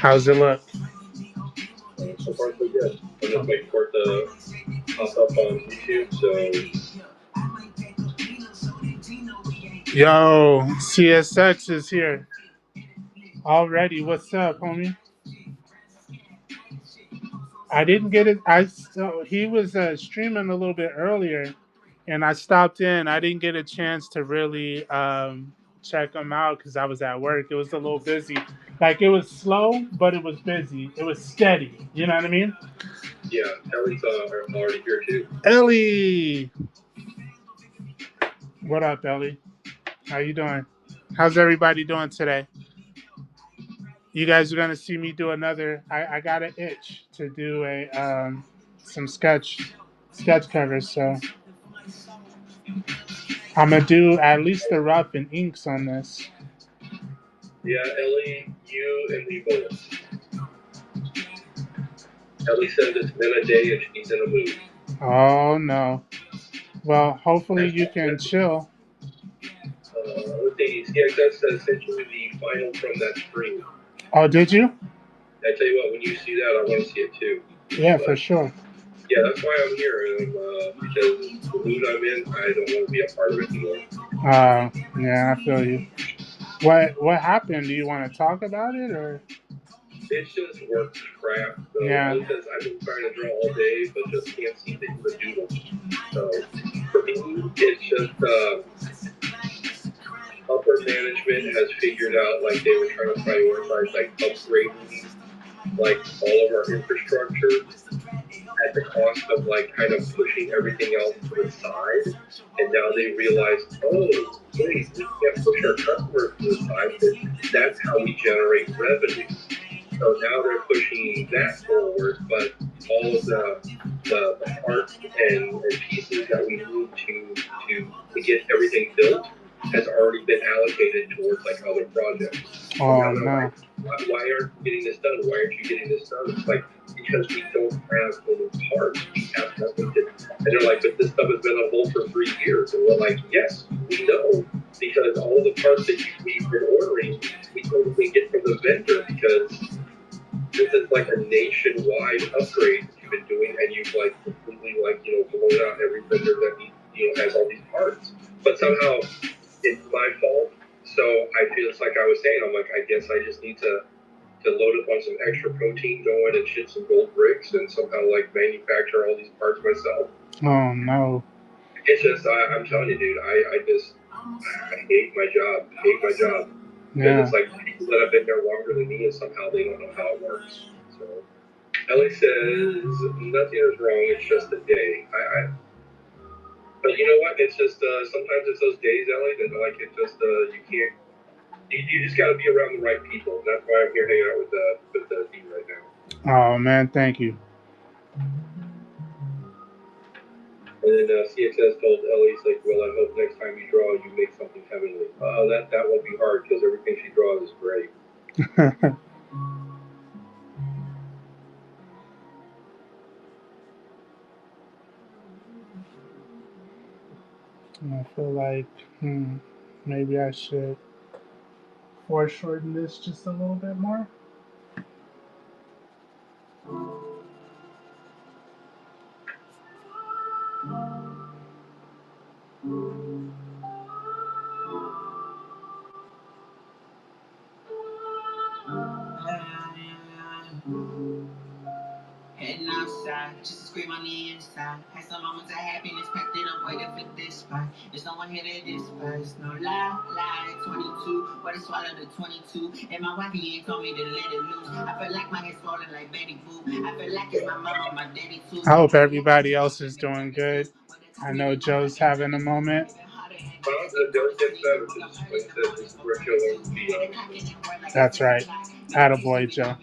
How's it look? So far, so good. I'm just waiting for it to pop up on YouTube. So Yo, CSX is here already. What's up, homie? I didn't get it. He was streaming a little bit earlier, and I stopped in. I didn't get a chance to really check him out because I was at work. It was a little busy. Like it was slow, but it was busy. It was steady. You know what I mean? yeah, Ellie's already here too. Ellie, what up, Ellie? How you doing? How's everybody doing today? You guys are gonna see me do another. I got an itch to do a some sketch covers, so I'm gonna do at least the rough and inks on this. Yeah, Ellie, you and me both. Ellie says it's been a day and she's in a mood. Oh no. Well, hopefully That's you can chill. let's see. CXS says essentially the final from that stream. Oh, did you? I tell you what, when you see that, I want to see it too. Yeah, for But sure. yeah, that's why I'm here. Because the mood I'm in, I don't want to be a part of it anymore. Yeah, I feel you. What happened? Do you want to talk about it or? It's just work crap. So Yeah. Ellie says I've been trying to draw all day, but just can't seem to even doodle. So for me, it's just upper management has figured out like they were trying to prioritize like upgrading like all of our infrastructure at the cost of like kind of pushing everything else to the side. And now they realized, oh, wait, we can't push our customers to the side because that's how we generate revenue. So now they're pushing that forward, but all of the parts and pieces that we need to get everything built has already been allocated towards like other projects. So Oh now they're no. like, why aren't you getting this done? Why aren't you getting this done? It's like, because we don't have any parts. We have nothing to. And they're like, but this stuff has been on hold for 3 years. And we're like, yes, we know. Because all the parts that we've been ordering, we don't even get from the vendor because this is like a nationwide upgrade that you've been doing, and you've like completely like blown out every vendor that has all these parts. But somehow it's my fault. So I feel it's like I was saying. I'm like, I guess I just need to load up on some extra protein, go in and ship some gold bricks, and somehow like manufacture all these parts myself. Oh no. It's just I'm telling you, dude. I hate my job. Hate my job. Because Yeah. it's like people that have been there longer than me and somehow they don't know how it works. So Ellie says nothing is wrong. It's just a day. But you know what? It's just sometimes it's those days, Ellie, that like it just you can't. You just got to be around the right people. And that's why I'm here hanging out with the team right now. Oh man, thank you. And then CXS told Ellie, he's like, well, I hope next time you draw, you make something heavenly. That won't be hard because everything she draws is great. I feel like maybe I should foreshorten this just a little bit more. Heading outside, just to scream on the inside. Had some moments of happiness, packed it up, waiting for this spot. There's no one here to despise, no lie, 22, but I swallowed the 22. And my wifey ain't told me to let it loose. I feel like my head's falling like Betty Boop. I feel like it's my mama, my daddy too. I hope everybody else is doing good. I know Joe's having a moment. Well, they'll get better. Just like I said, this is where she'll learn to be honest. That's right. Attaboy, Joe.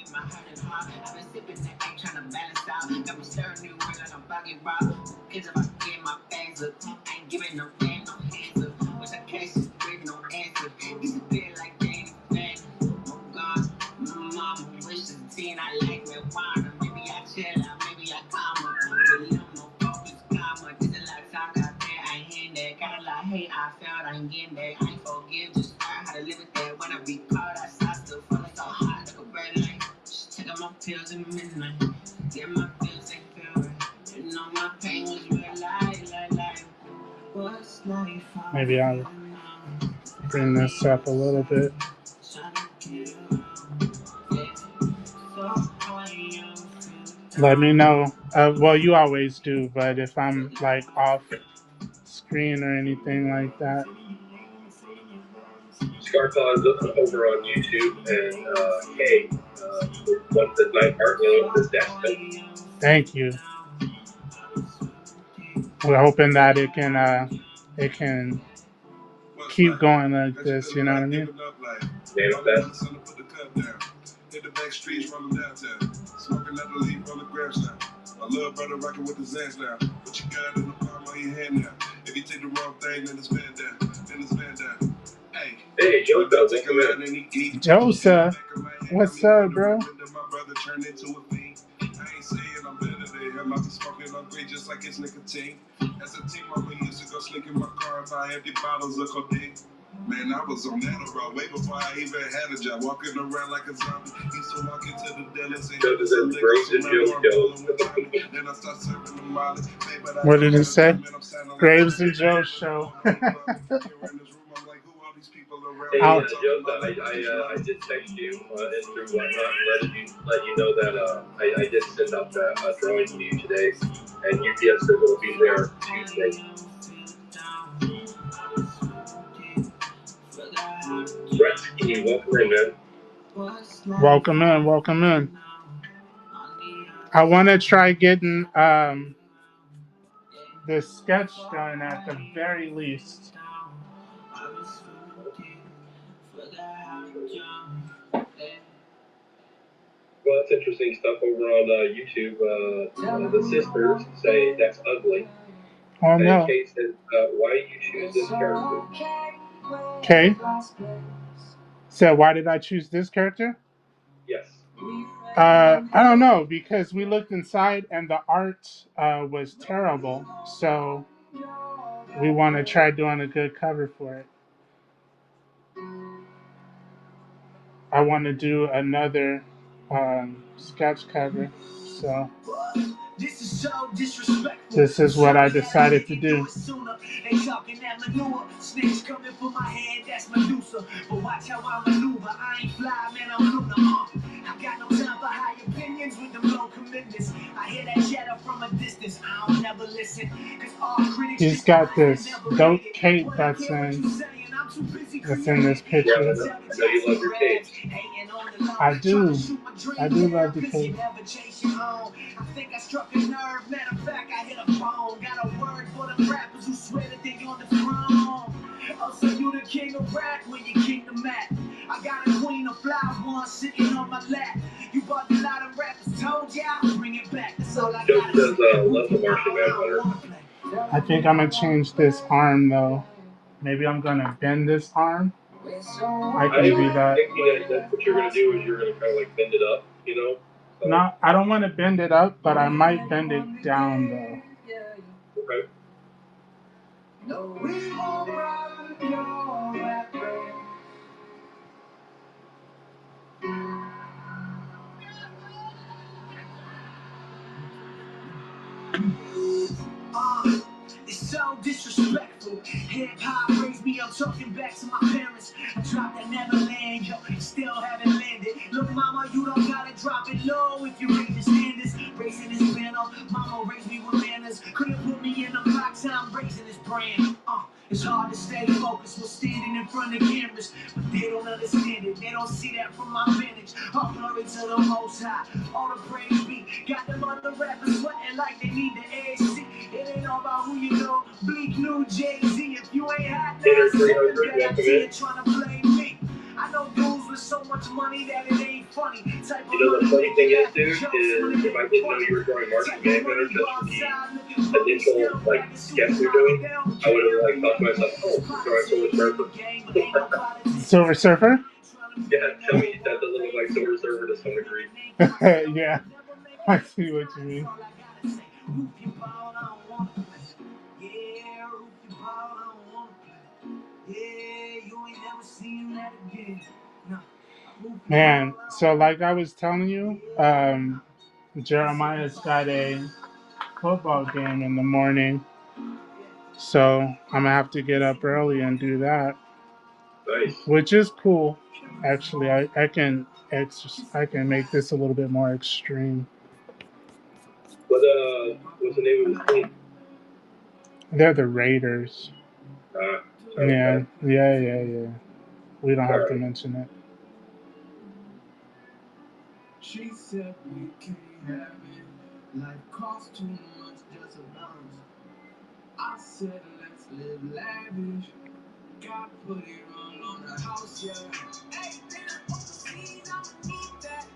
Hey, I felt I ain't getting that. I ain't forgive, just learn how to live with that. When I be caught, I still feeling so hot like a red light. up my pills at midnight. Get my pills, they feel right. You know my pain was real life. What's life? Maybe I'll bring this up a little bit. Let me know. Well, you always do, but if I'm like off screen or anything like that. Scarpaws over on YouTube, and hey, what's the night art with this desk? Thank you. We're hoping that it can keep going like this. You know what I mean? Manifest. Hit the back streets, rolling downtown. Smoking out the leaf on the grams now. My little brother rocking with the Zans now. What you got in the palm of your hand now? If you take the wrong thing, then it's van down. Hey, Joe, take a lot and he eat. Joseph, what's up, bro? My brother turned into a fiend. I ain't saying I'm better than him. I be smoking on great just like it's nicotine. As a teen, mama used to go sneak in my car and buy empty bottles of codeine. Man, I was on that road way before I even had a job. Walking around like a zombie. Used to walk into the dealers and then I start serving the molly. What did it say? Graves and Joe show. Hey, Joe, I did text you and through whatnot and let you know that I did send out that drawing to you today, and UPS will be there Tuesday. Gretzky, welcome in, man. Welcome in. I want to try getting this sketch done at the very least. Well, that's interesting stuff over on YouTube. The sisters say that's ugly. Oh no. And Kate says, why do you choose this character? Okay. So why did I choose this character? Yes. I don't know, because we looked inside and the art was terrible. So we want to try doing a good cover for it. I want to do another sketch cover. So this is what I decided to do. They talking that manure, snakes coming for my head, that's Medusa. But watch how I maneuver, I ain't fly, man, I'm lunar. I got no time for high opinions with them low commitments. I hear that chatter from a distance, I don't never listen. Cause all critics He's got this dope cape that's in this picture. Yeah, I know you love your cape. I do love the cape. I think I struck a nerve, matter of fact, I hit a bone. Got a word for the rappers who swear that they on the throne. Oh, so you the king of rap when you king the map. I got a queen of fly one sitting on my lap. You bought a lot of rappers, told ya, I'll bring it back. That's all I got. Joe says, love the Martian Manhunter. I think I'm gonna change this arm though. Maybe I'm gonna bend this arm. I can do that. Thinking that what you're gonna do is you're gonna kind of like bend it up, you know? So, No, I don't want to bend it up, but I might bend it down though. okay. No, we won't run your rap race. It's so disrespectful. Hip hop raised me, I'm talking back to my parents. I dropped that Neverland, yo, still haven't landed. Look, mama, you don't gotta drop it low if you read the standards. Raising this banner, mama raised me with manners. Couldn't put me in a box, I'm raising this brand. It's hard to stay focused while standing in front of cameras, but they don't understand it. They don't see that from my vantage. All glory to the Most High, all the praise be. Got them other rappers sweating like they need the AC. It ain't all about who you know. Bleak new Jay-Z. If you ain't hot now, you're trying to blame me. I know dudes with so much money that it ain't funny. You know, the funny thing is, dude, is if I didn't know you were drawing Martian Manhunter just for the initial, like, sketch you're doing, I would have, like, thought to myself, oh, you're drawing Silver Surfer. Silver Surfer? Yeah, tell me that doesn't look like Silver Surfer to some degree. Yeah, I see what you mean. Man, so like I was telling you, Jeremiah's got a football game in the morning, so I'm gonna have to get up early and do that, Nice. which is cool. Actually, I can make this a little bit more extreme. What's the name of his team? They're the Raiders. Ah, Yeah, okay. yeah. We don't All have to right. mention it. She said we can't have it. Life costs too much just a bounce. I said let's live lavish. God put it all on the house, yeah. Hey, dinner overseas, I'ma need that.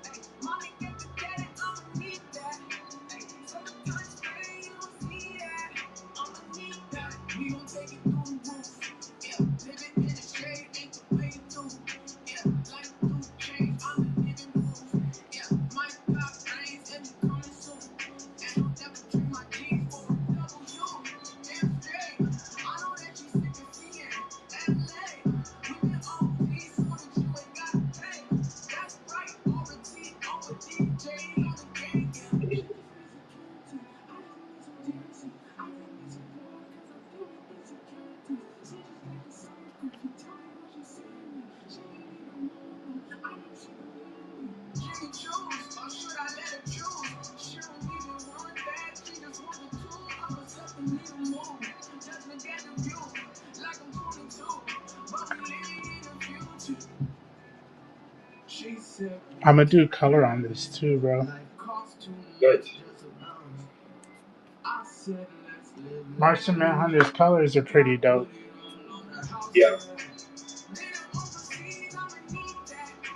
Hey, mommy get the daddy, I'ma need that. Hey, summertime spray, you gon' see that. I'ma need that. We gon' take it through the roof. Yeah, living in the shade ain't the way to do. Yeah, life through change, I'm the living proof. Yeah, my pop brains and we coming soon. And I'll never trade my jeans for a W. Damn straight, I know that you sick of seeing LA. We been on these so that you ain't gotta pay. That's right, already on with DJ on the gang. Yeah. I'm gonna do color on this too, bro. Nice. Martian Manhunter's colors are pretty dope. Yeah.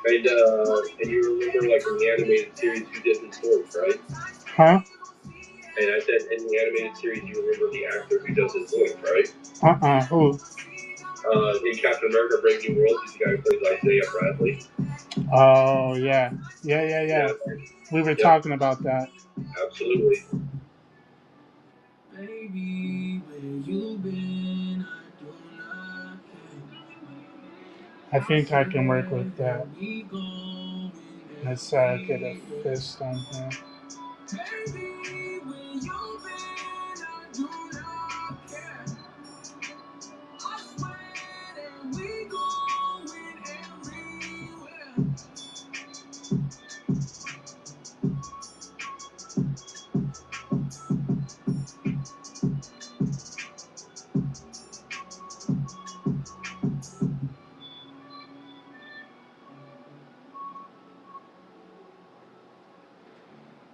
And you remember like in the animated series who did his voice, right? Huh? And I said in the animated series you remember the actor who does his voice, right? Who? In Captain America: Brave New World, he's the guy who plays Isaiah Bradley. Oh yeah, Yeah. We were Yep. talking about that. Absolutely. Baby, where you been? I do not I think I can work with that. Let's get a fist on here. Baby, where you been? I do not care. I swear that we going everywhere.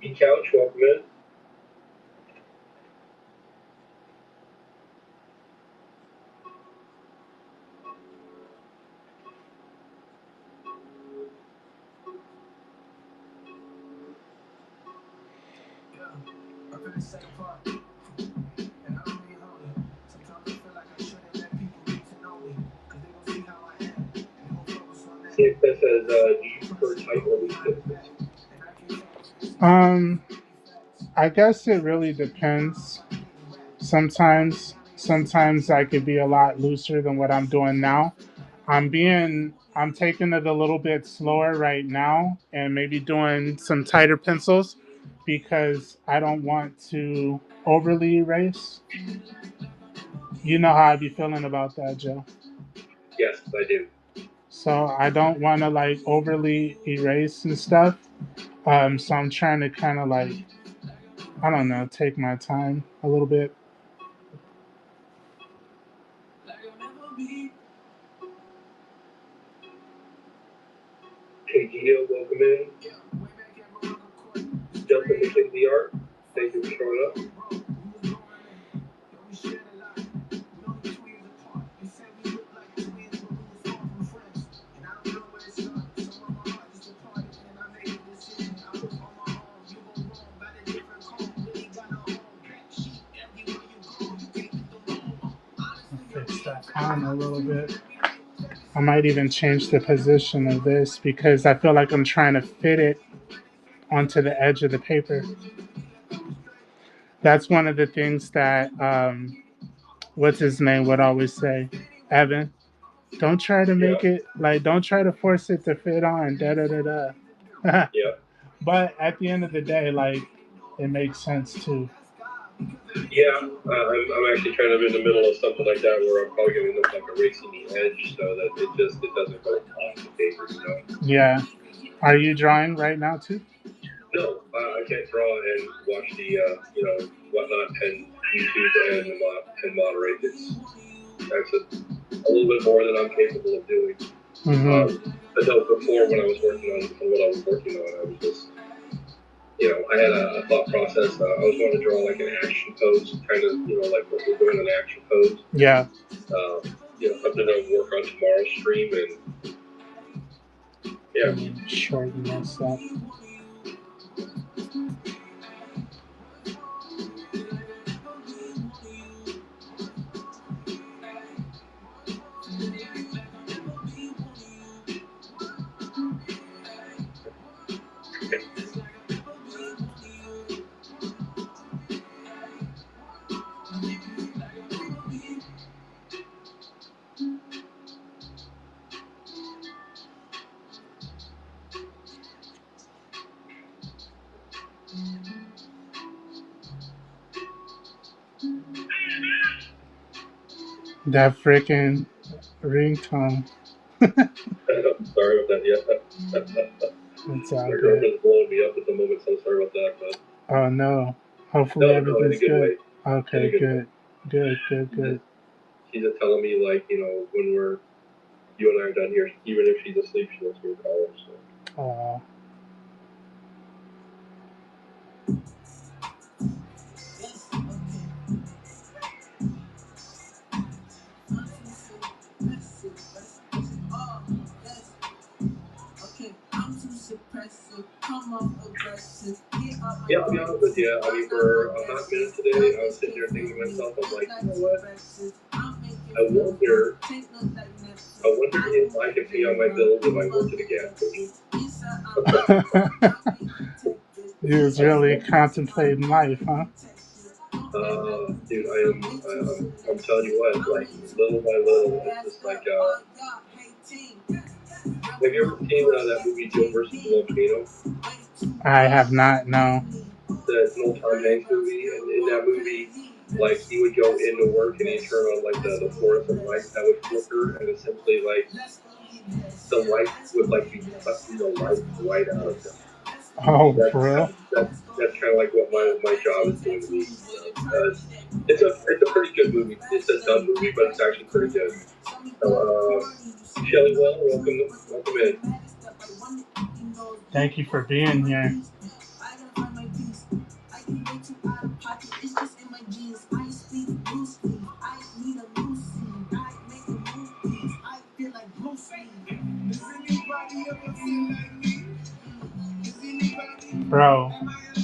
Be couch, welcome in. I'm in the second part, and I don't mean holy. Sometimes I feel like I shouldn't let people get to know me, cause they gon' see how I am, and they gon' focus on that. It says, do you prefer type or loose fitteds? Um, I guess it really depends. Sometimes I could be a lot looser than what I'm doing now. I'm taking it a little bit slower right now and maybe doing some tighter pencils because I don't want to overly erase. You know how I be feeling about that, Joe. Yes, I do. So I don't want to like overly erase and stuff. So I'm trying to kind of like, I don't know, take my time a little bit. KGO, welcome in. Justin McKinsey Art, thank you for showing up. Fix that on a little bit. I might even change the position of this because I feel like I'm trying to fit it onto the edge of the paper. That's one of the things that what's his name would always say, Evan. Don't try to Yeah, make it like. Don't try to force it to fit on. Da da da da. yeah, But at the end of the day, like it makes sense too. yeah. I'm actually kind of in the middle of something like that where I'm probably going to look like a racing the edge so that it doesn't go off the paper, you know. Yeah. Are you drawing right now too? No, I can't draw and watch the whatnot and YouTube and moderate. That's a little bit more than I'm capable of doing. Mm-hmm. I know before when I was working on what I was working on, I was just I had a thought process. I was going to draw like an action pose, kind of like what we're doing an action pose. Yeah. Something to work on tomorrow's stream and yeah. Shorten this up. That freaking ringtone. Sorry about that. Yeah, It's all my good. girlfriend's blowing me up at the moment, so sorry about that. But Oh no. Hopefully no, in a everything's good good. way. In a Okay, good way. good. Good, good, good. She's just telling me like when you and I are done here, even if she's asleep, she wants me to call her. So. Oh. Yeah, I'll be honest with you. I mean, for a hot minute today, I was sitting there thinking to myself, I'm like, you know what? I wonder if I could pay on my bills if I worked at a gas station. You was really contemplating life, huh? Dude, I'm telling you what, like little by little, it's just like, have you ever seen that movie Joe versus the Volcano? I have not, no. It's an old Tom Hanks movie, and in that movie, like he would go into work and he'd turn on like the fluorescent lights that would flicker, and essentially like the light would like be sucking the life right out of him. Oh, That, for real? that's kind of like what my job is doing to me. It's a pretty good movie. It's a dumb movie, but it's actually pretty good. So, Shelly, welcome in. Thank you for being here. Bro,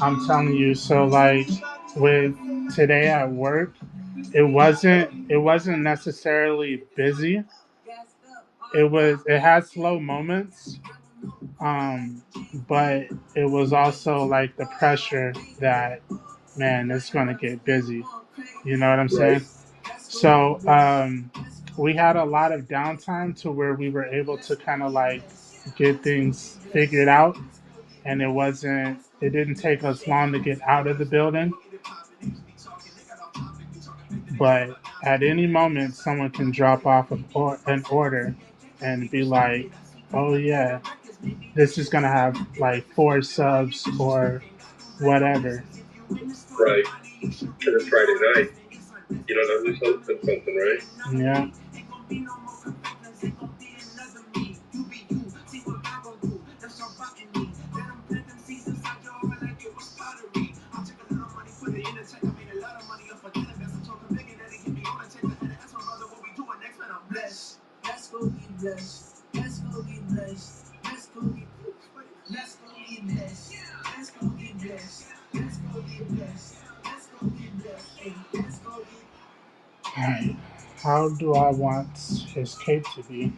I'm telling you, so like with today at work, it wasn't necessarily busy. It had slow moments, um, but it was also like the pressure that man, it's gonna get busy. You know what I'm Right, saying? So we had a lot of downtime to where we were able to kind of like get things figured out, and it didn't take us long to get out of the building. But at any moment, someone can drop off an order and be like, "Oh yeah, this is gonna have like 4 subs or whatever." right. And it's Friday night. You don't know who's hosting something, right? Yeah. Alright. How do I want his cape to be?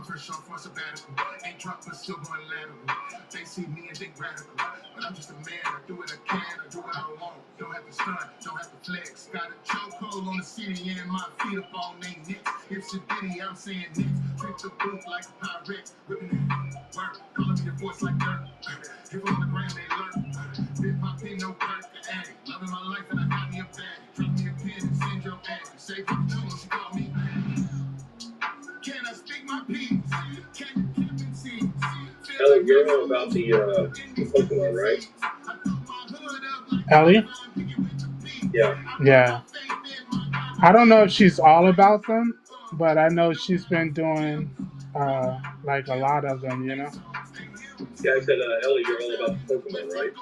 first show for a sabbatical. Ain't dropped, but still going lateral. They see me and think radical. But I'm just a man. I do what I can. I do what I want. Don't have to stunt. Don't have to flex. Got a chokehold on the city and my feet up on they necks. If she diddy, I'm saying next. Trip the booth like a pirate. Whipping it. Work. Calling me the voice like dirt. If I'm on the ground, they lurk. Big pop in, no perk. The addict. Loving my life and I got me a bag. Drop me a pen and send your ad. Say for the truth, she call me. Can I speak my piece? Can you keep it seen? Ellie, you're all about the Pokemon, right? Ellie? Yeah. Yeah. I don't know if she's all about them, but I know she's been doing like a lot of them, you know? Yeah, I said, Ellie, you're all about the Pokemon, right?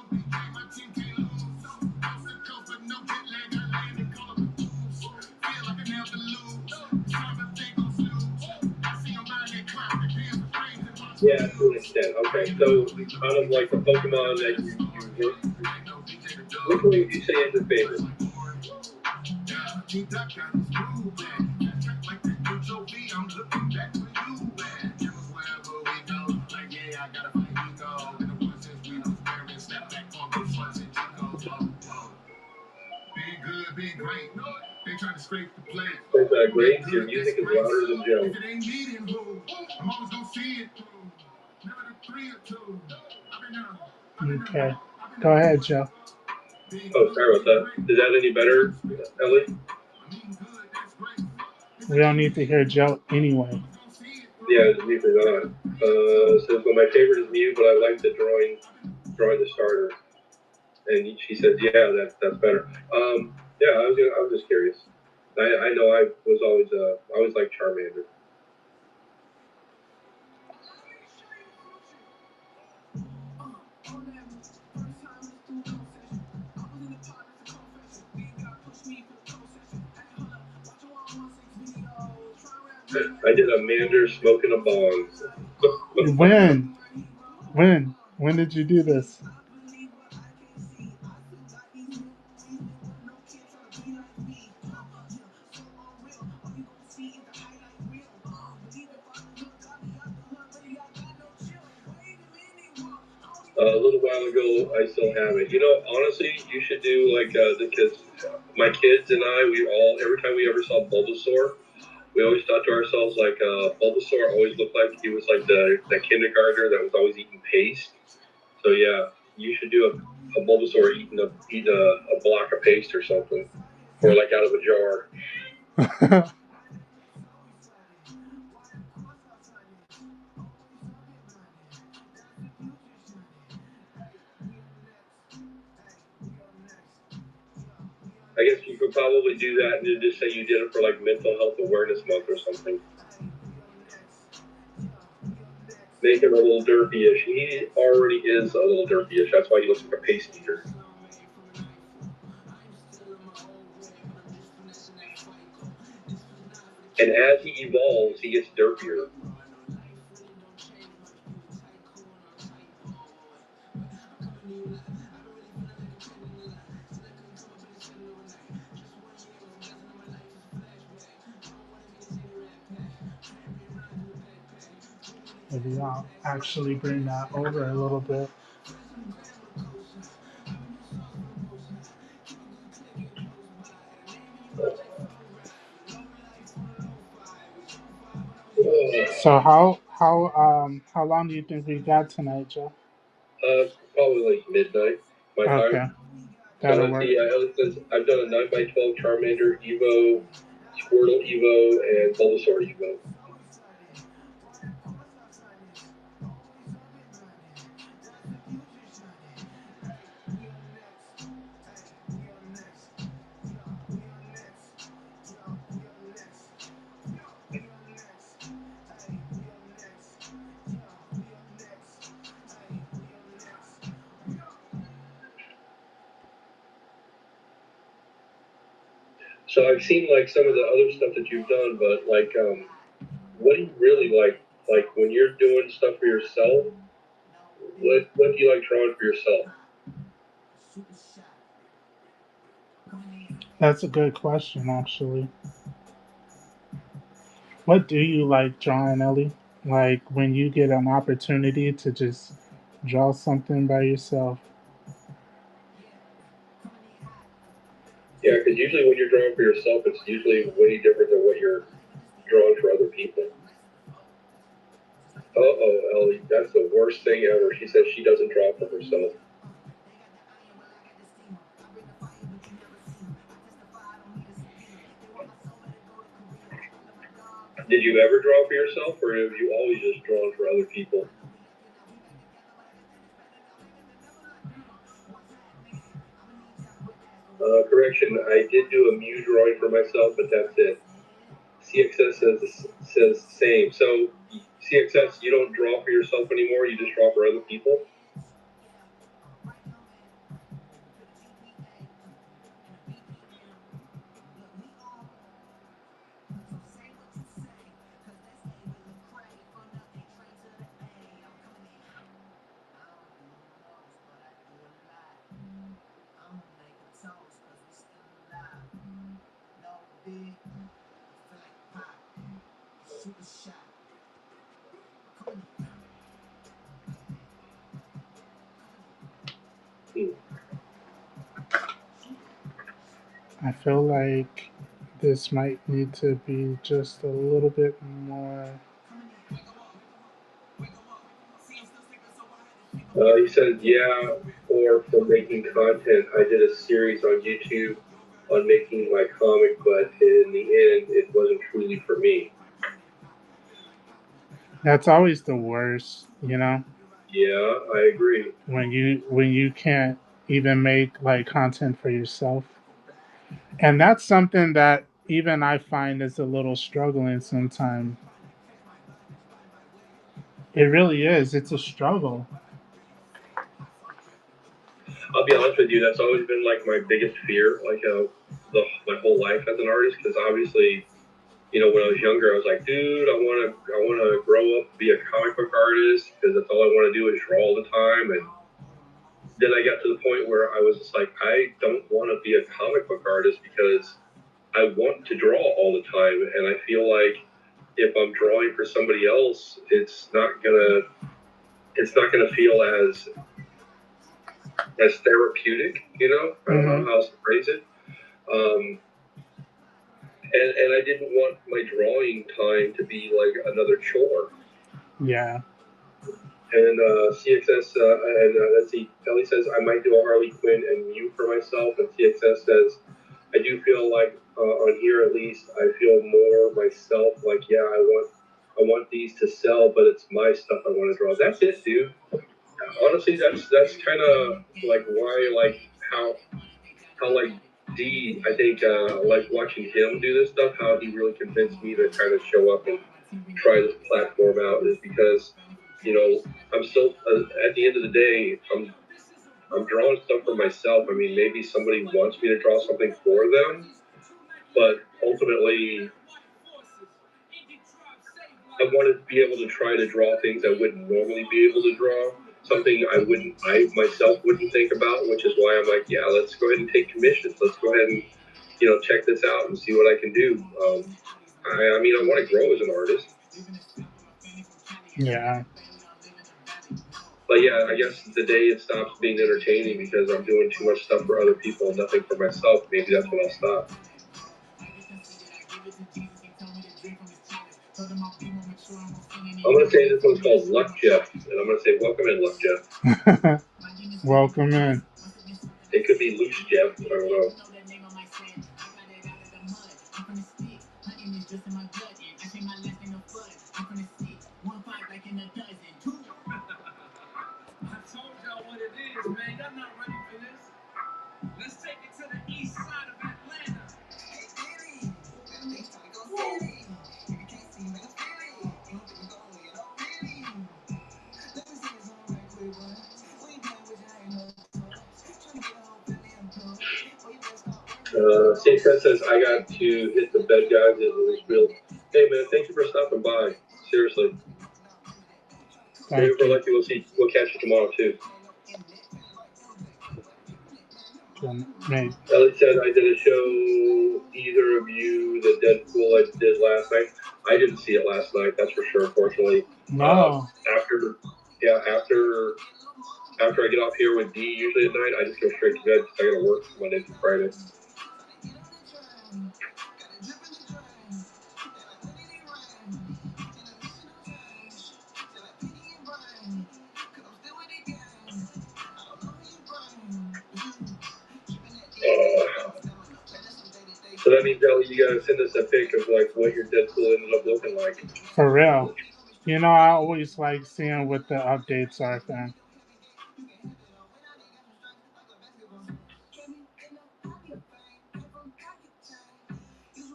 Yeah, to an extent. Okay, so out of like the Pokemon that you work, which one would you say is your favorite? Be great. They trying to scrape the plate. Says, Graves, your music is louder than Joe. If it ain't needed, who? I'm always gonna see it through. Never the 3 or 2. Okay. Go ahead, Joe. Oh, sorry about that. Is that any better, Ellie? We don't need to hear Joe anyway. Yeah, it's usually not. Says, well, my favorite is Mew, but I like the drawing the starter. And she says, yeah, that's better. Yeah, I was just curious. I know I was always like Charmander. I did a Mander smoking a bong. When did you do this? A little while ago, I still have it. You know, honestly, you should do like because my kids and I, every time we ever saw Bulbasaur, we always thought to ourselves like Bulbasaur always looked like he was like the kindergartner that was always eating paste. So yeah, you should do a Bulbasaur eating a block of paste or something, or like out of a jar. I guess you could probably do that and then just say you did it for like Mental Health Awareness Month or something. Make him a little derpy-ish. He already is a little derpy-ish. That's why he looks like a paste eater. And as he evolves, he gets derpier. Maybe I'll actually bring that over a little bit. So how long do you think we got tonight, Joe? Probably like midnight, my Okay, time. So that'll let's work. see. I've done a 9x12 Charmander Evo, Squirtle Evo, and Bulbasaur Evo. So I've seen like some of the other stuff that you've done, but like, what do you really like? Like when you're doing stuff for yourself, what do you like drawing for yourself? That's a good question, actually. What do you like drawing, Ellie? Like when you get an opportunity to just draw something by yourself. Yeah, because usually when you're drawing for yourself, it's usually way different than what you're drawing for other people. Uh-oh, Ellie, that's the worst thing ever. She says she doesn't draw for herself. Did you ever draw for yourself, or have you always just drawn for other people? Correction, I did do a Mew drawing for myself, but that's it. CXS says same. So CXS, you don't draw for yourself anymore. You just draw for other people. I feel like this might need to be just a little bit more. He said, yeah, or for making content. I did a series on YouTube on making my comic, but in the end, it wasn't truly for me. That's always the worst, you know, Yeah, I agree. when you can't even make like content for yourself. And that's something that even I find is a little struggling sometimes. It really is. It's a struggle. I'll be honest with you, that's always been like my biggest fear, like my whole life as an artist, because obviously, when I was younger, I was like, dude, I want to grow up, be a comic book artist, because that's all I want to do is draw all the time. And then I got to the point where I was just like, I don't want to be a comic book artist because I want to draw all the time, and I feel like if I'm drawing for somebody else, it's not gonna feel as therapeutic. I don't know how else to phrase it. Um, and I didn't want my drawing time to be like another chore. Yeah. And CXS and let's see, Ellie says I might do a Harley Quinn and Mew for myself, and CXS says I do feel like on here at least I feel more myself. Like yeah, I want these to sell, but it's my stuff I want to draw. That's it, dude. Honestly, that's kind of like why like how like D, I think like watching him do this stuff, how he really convinced me to kind of show up and try this platform out is because I'm still at the end of the day I'm drawing stuff for myself. I mean, maybe somebody wants me to draw something for them, but ultimately I want to be able to try to draw things I wouldn't normally be able to draw. Something I myself wouldn't think about, which is why I'm like, yeah, let's go ahead and take commissions. Let's go ahead and check this out and see what I can do. I mean, I want to grow as an artist. Yeah. But yeah, I guess the day it stops being entertaining because I'm doing too much stuff for other people and nothing for myself, maybe that's when I'll stop. I'm going to say this one's called Luck Jeff, and I'm going to say welcome in, Luck Jeff. Welcome in. It could be Loose Jeff, I don't know. CXS says, I got to hit the bed, guys, at Louisville. Hey, man, thank you for stopping by. Seriously. Maybe if we're lucky, we'll catch you tomorrow, too. me. Ellie said I did a show. Either of you, the Deadpool I did last night. I didn't see it last night. That's for sure. Unfortunately, No. after after I get off here with D, usually at night, I just go straight to bed because I got to work Monday through Friday. So that means, Ellie, you gotta send us a pic of like what your Deadpool ended up looking like. For real. You know, I always like seeing what the updates are, fam.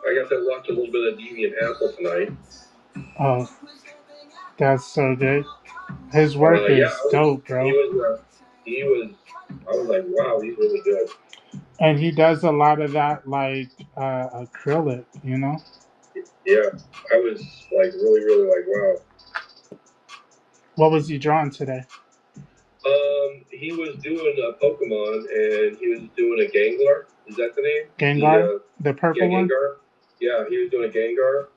I got to watch a little bit of Deviant Apple tonight. Oh, that's so good. His work Yeah, is dope, bro. he was. I was like, wow, he's really good. And he does a lot of that, like acrylic, you know. Yeah, I was like really like, wow. What was he drawing today? He was doing a Pokemon, and he was doing a Gengar. Is that the name? Gengar, the purple one. Gengar. Yeah, he was doing a Gengar,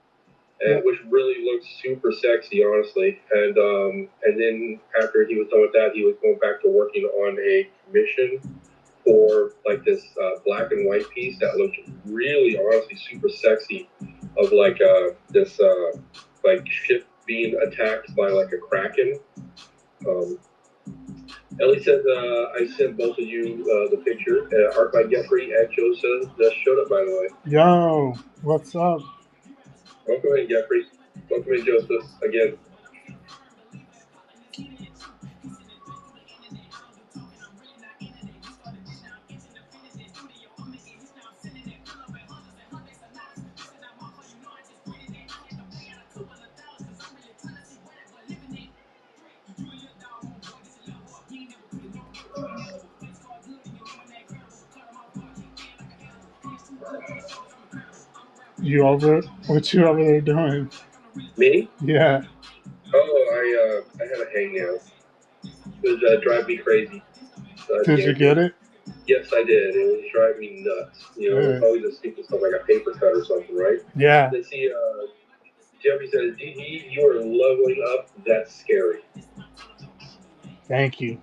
and which really looked super sexy, honestly. And then after he was done with that, he was going back to working on a commission for like this black and white piece that looked really, honestly, super sexy. Of like this like ship being attacked by like a kraken. Ellie said, I sent both of you the picture. Art by Jeffrey and Joseph just showed up, by the way. Yo, what's up? Welcome in, Jeffrey. Welcome in, Joseph, again. You over? What you over there doing? Me? Yeah. Oh, I had a hangnail. It was driving me crazy. Did you get it? Yes, I did. It was driving me nuts. You know, it's always the stupid stuff like a paper cut or something, right? Yeah. Let's see. Jeffrey says, "DD, you are leveling up. That's scary." Thank you.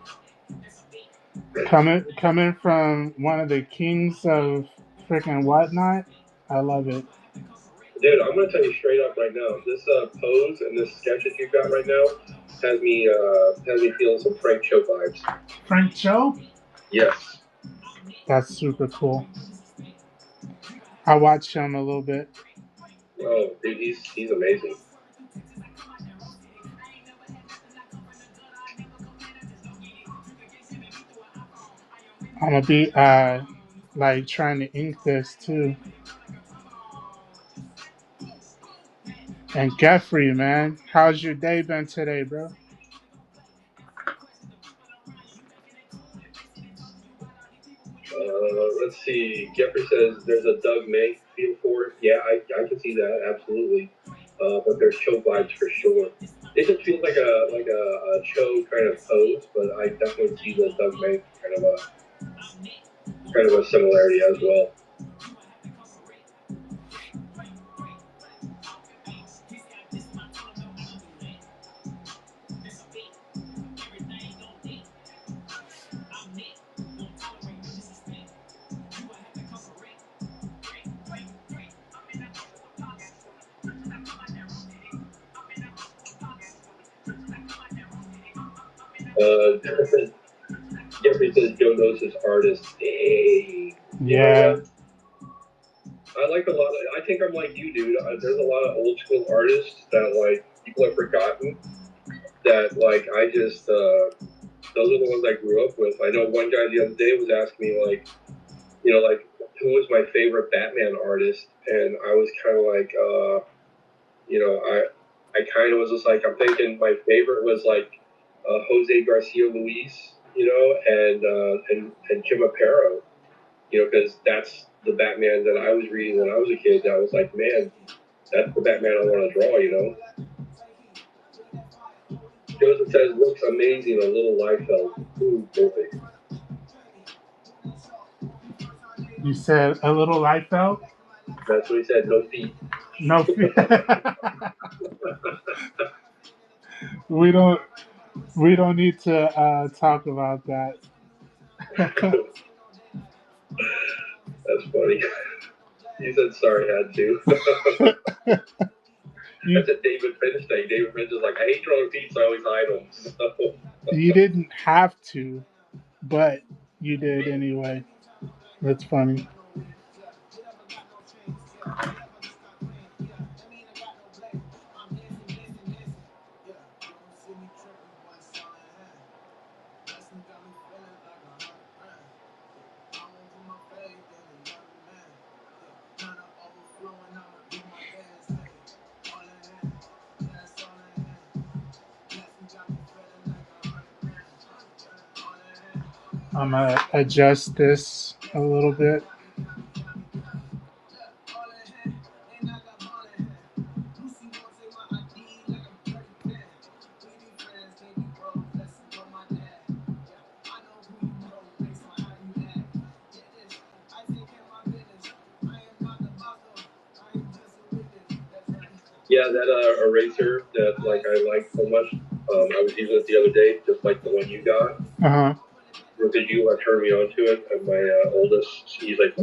Coming from one of the kings of freaking whatnot, I love it. Dude, I'm gonna tell you straight up right now. This pose and this sketch that you've got right now has me feeling some Frank Cho vibes. Frank Cho? Yes. That's super cool. I watched him a little bit. Oh, dude, he's amazing. I'm gonna be like trying to ink this too. And Jeffrey, man, how's your day been today, bro? Let's see. Jeffrey says there's a Doug May feel for it. Yeah, I can see that absolutely. But there's Cho vibes for sure. It just feels like a Cho kind of pose, but I definitely see the Doug May kind of a similarity as well. Jeffrey says Joe knows his artist. Hey, yeah. I like a lot of. I think I'm like you, dude. There's a lot of old school artists that like people have forgotten. That like I just those are the ones I grew up with. I know one guy the other day was asking me like, you know, like who was my favorite Batman artist, and I was kind of like, you know, I kind of was just like I'm thinking my favorite was like Jose Garcia Luis, you know, and Jim Aparo, you know, because that's the Batman that I was reading when I was a kid. That was like, man, that's the Batman I want to draw, you know. Joseph says, looks amazing, a little Liefeld. Ooh, perfect. You said a little light belt? That's what he said. No feet. No fear. we don't we don't need to talk about that. That's funny. He said sorry, had to. you That's a David Finch thing. David Finch is like, I hate drawing feet, so I always hide them. So, you didn't have to, but you did anyway. That's funny. I'm gonna adjust this a little bit. yeah, that eraser that like I like so much. I was using it the other day, just like the one you got. Uh huh. Because you turned me on to it, and my oldest, he's like,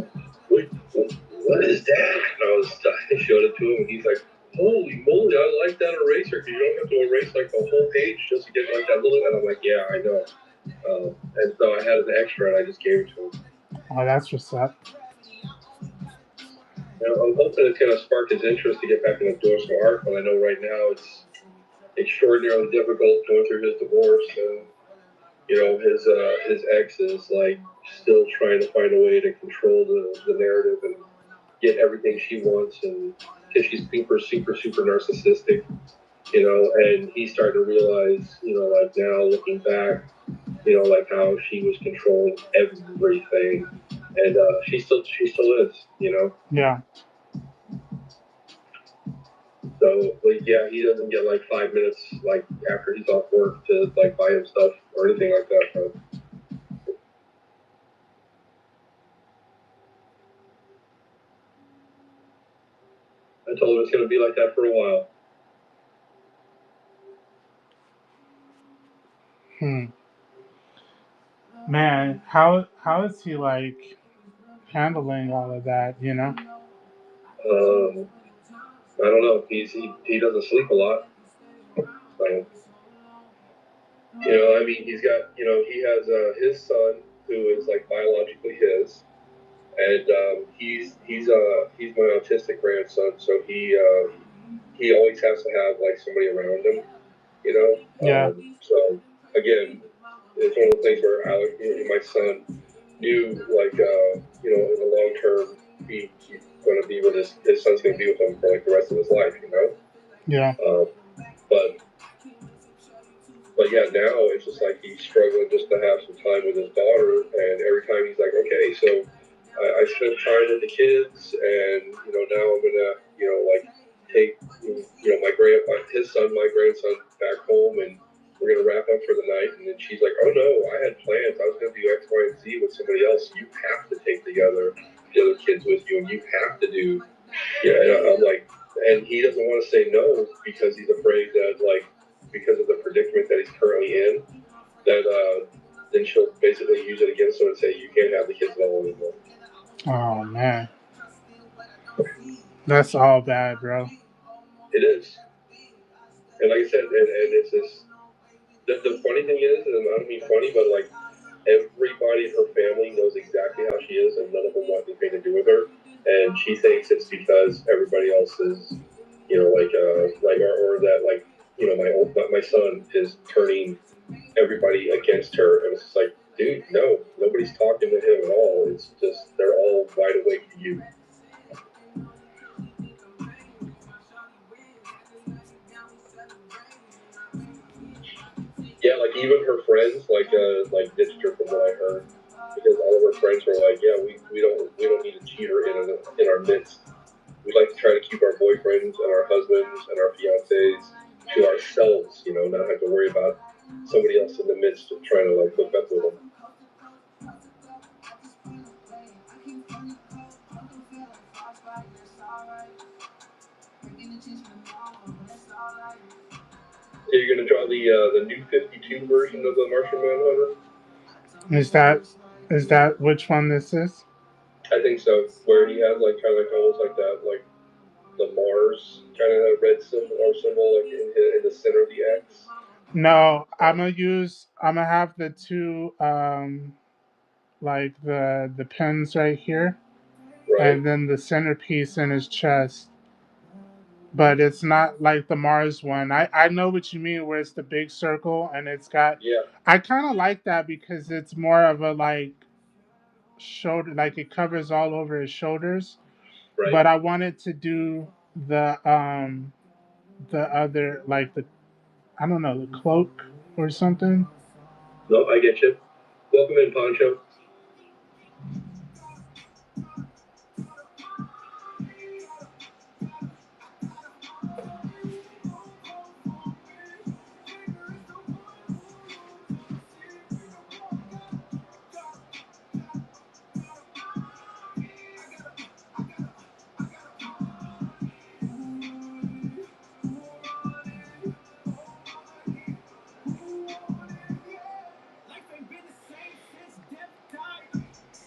what is that? And I showed it to him, and he's like, holy moly, I like that eraser, because you don't have to erase like the whole page just to get like that little, and I'm like, yeah, I know. And so I had an extra, and I just gave it to him. Oh, that's what's up. I'm hoping it's going to spark his interest to get back into doing some art, but I know right now it's extraordinarily difficult going through his divorce, and you know his ex is like still trying to find a way to control the narrative and get everything she wants, and because she's super narcissistic, you know, and he's starting to realize, you know, like now looking back, you know, like how she was controlling everything, and she still is, you know. Yeah. So, like, yeah, he doesn't get like 5 minutes like after he's off work to like buy him stuff or anything like that. So. I told him it's going to be like that for a while. Man, how is he like handling all of that? You know? I don't know. He doesn't sleep a lot. So, you know, I mean, he's got, you know, he has his son who is like biologically his, and he's my autistic grandson, so he always has to have like somebody around him, you know. Yeah. So again, it's one of the things where Alex, you know, my son knew like you know, in the long term he's going to be with his son's going to be with him for like the rest of his life, you know. Yeah. But yeah, now it's just like he's struggling just to have some time with his daughter, and every time he's like, okay, so I spent time with the kids, and you know now I'm gonna, you know, like take, you know, his son, my grandson, back home, and we're gonna wrap up for the night. And then she's like, oh no, I had plans. I was gonna do X, Y, and Z with somebody else. You have to take the other kids with you, and you have to do, yeah. And I'm like, and he doesn't want to say no because he's afraid that like, because of the predicament that he's currently in, that then she'll basically use it against him and say, you can't have the kids at all anymore. Oh man, that's all bad, bro. It is. And like I said, and it's just, the funny thing is, and I don't mean funny, but like everybody in her family knows exactly how she is, and none of them want anything to do with her. And she thinks it's because everybody else is, you know, or that like, you know, my son is turning everybody against her, and it's just like, dude, no, nobody's talking to him at all. It's just they're all wide awake to you. Yeah, like even her friends like ditched her from what I heard, because all of her friends were like, yeah, we don't need a cheater in our midst. We like to try to keep our boyfriends and our husbands and our fiancés to ourselves, you know, not have to worry about somebody else in the midst of trying to like hook up with them. So you're gonna draw the new 52 version of the Martian Manhunter? Is that which one this is? I think so. Where he has like kind of like almost like that, like the Mars kind of red symbol or symbol like in the center of the X. No, I'm gonna have the two like the pins right here, Right. and then the centerpiece in his chest. But it's not like the Mars one. I know what you mean, where it's the big circle and it's got. Yeah. I kind of like that because it's more of a like shoulder, like it covers all over his shoulders. Right. But I wanted to do the other like the I don't know, the cloak or something. No, I get you. Welcome in, Poncho.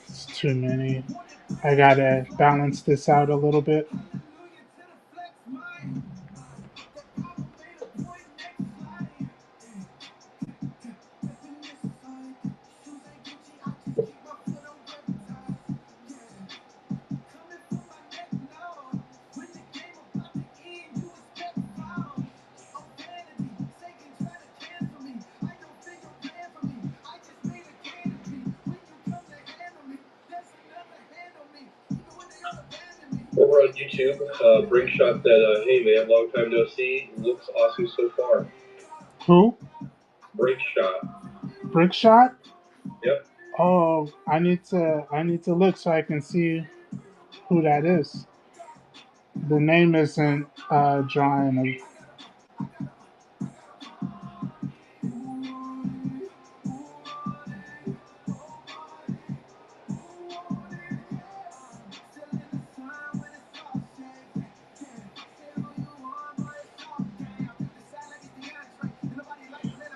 It's too many. I gotta balance this out a little bit. Over on YouTube, Brinkshot said, "Hey man, long time no see. Looks awesome so far." Who? Brinkshot. Brick shot? Yep. Oh, I need to look so I can see who that is. The name isn't drawing.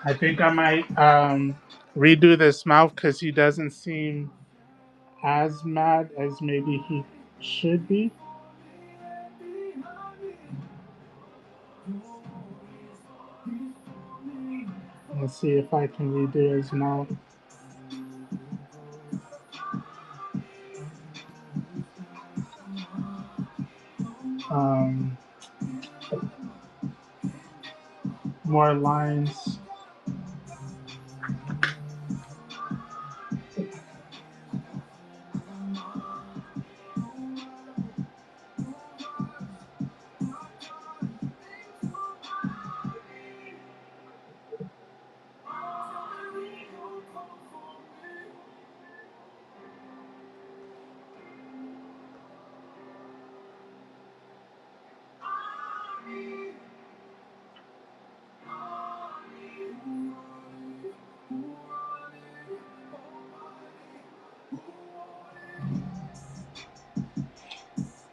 I think I might redo this mouth because he doesn't seem as mad as maybe he should be. Let's see if I can redo his mouth. Um, more lines.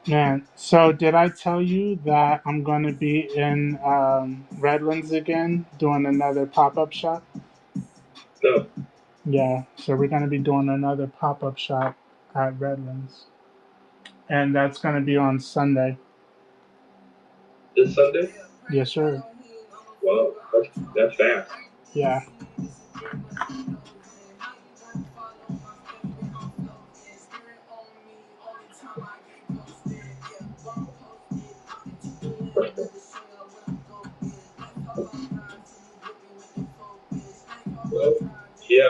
Man, so did I tell you that I'm going to be in Redlands again doing another pop up shop? No. Yeah, so we're going to be doing another pop up shop at Redlands. And that's going to be on Sunday. This Sunday? Yes, sir. Wow, that's fast. Yeah. Well, yeah.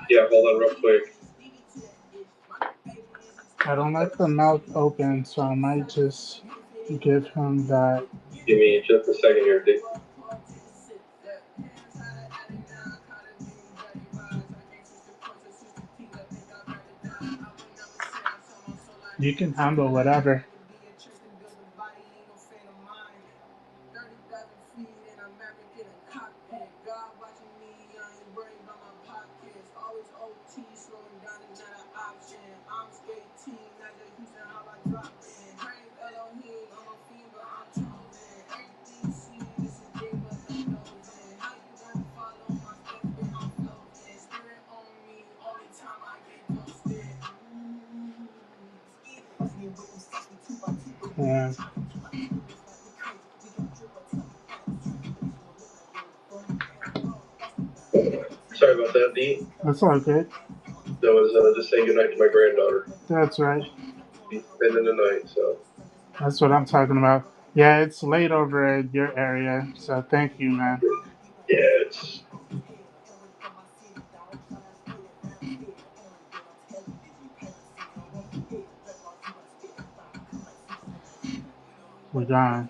Yeah, hold on real quick. I don't like the mouth open, so I might just give him that. Give me just a second here, Dick. You can handle whatever. Yeah, Sorry about that, D. that's all good. That was just saying goodnight to my granddaughter. That's right. She's spending the night, so That's what I'm talking about. Yeah, it's late over at your area, so thank you, man. yeah, it's We're gonna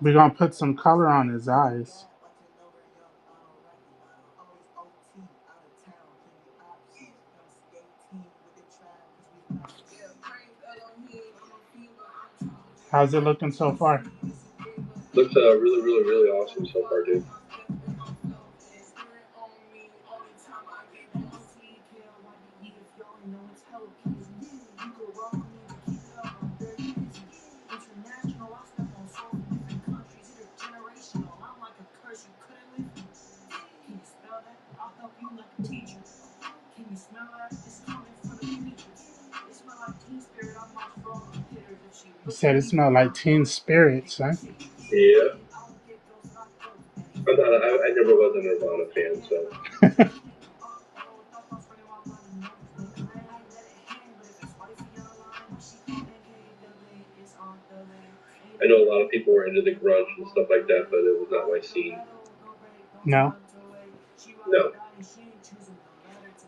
we're gonna put some color on his eyes. How's it looking so far? looks really, really, really awesome so far, dude. You said it smelled like teen spirits, huh? Yeah, I never was a Nirvana fan, so I know a lot of people were into the grunge and stuff like that, but it was not my scene. No, No,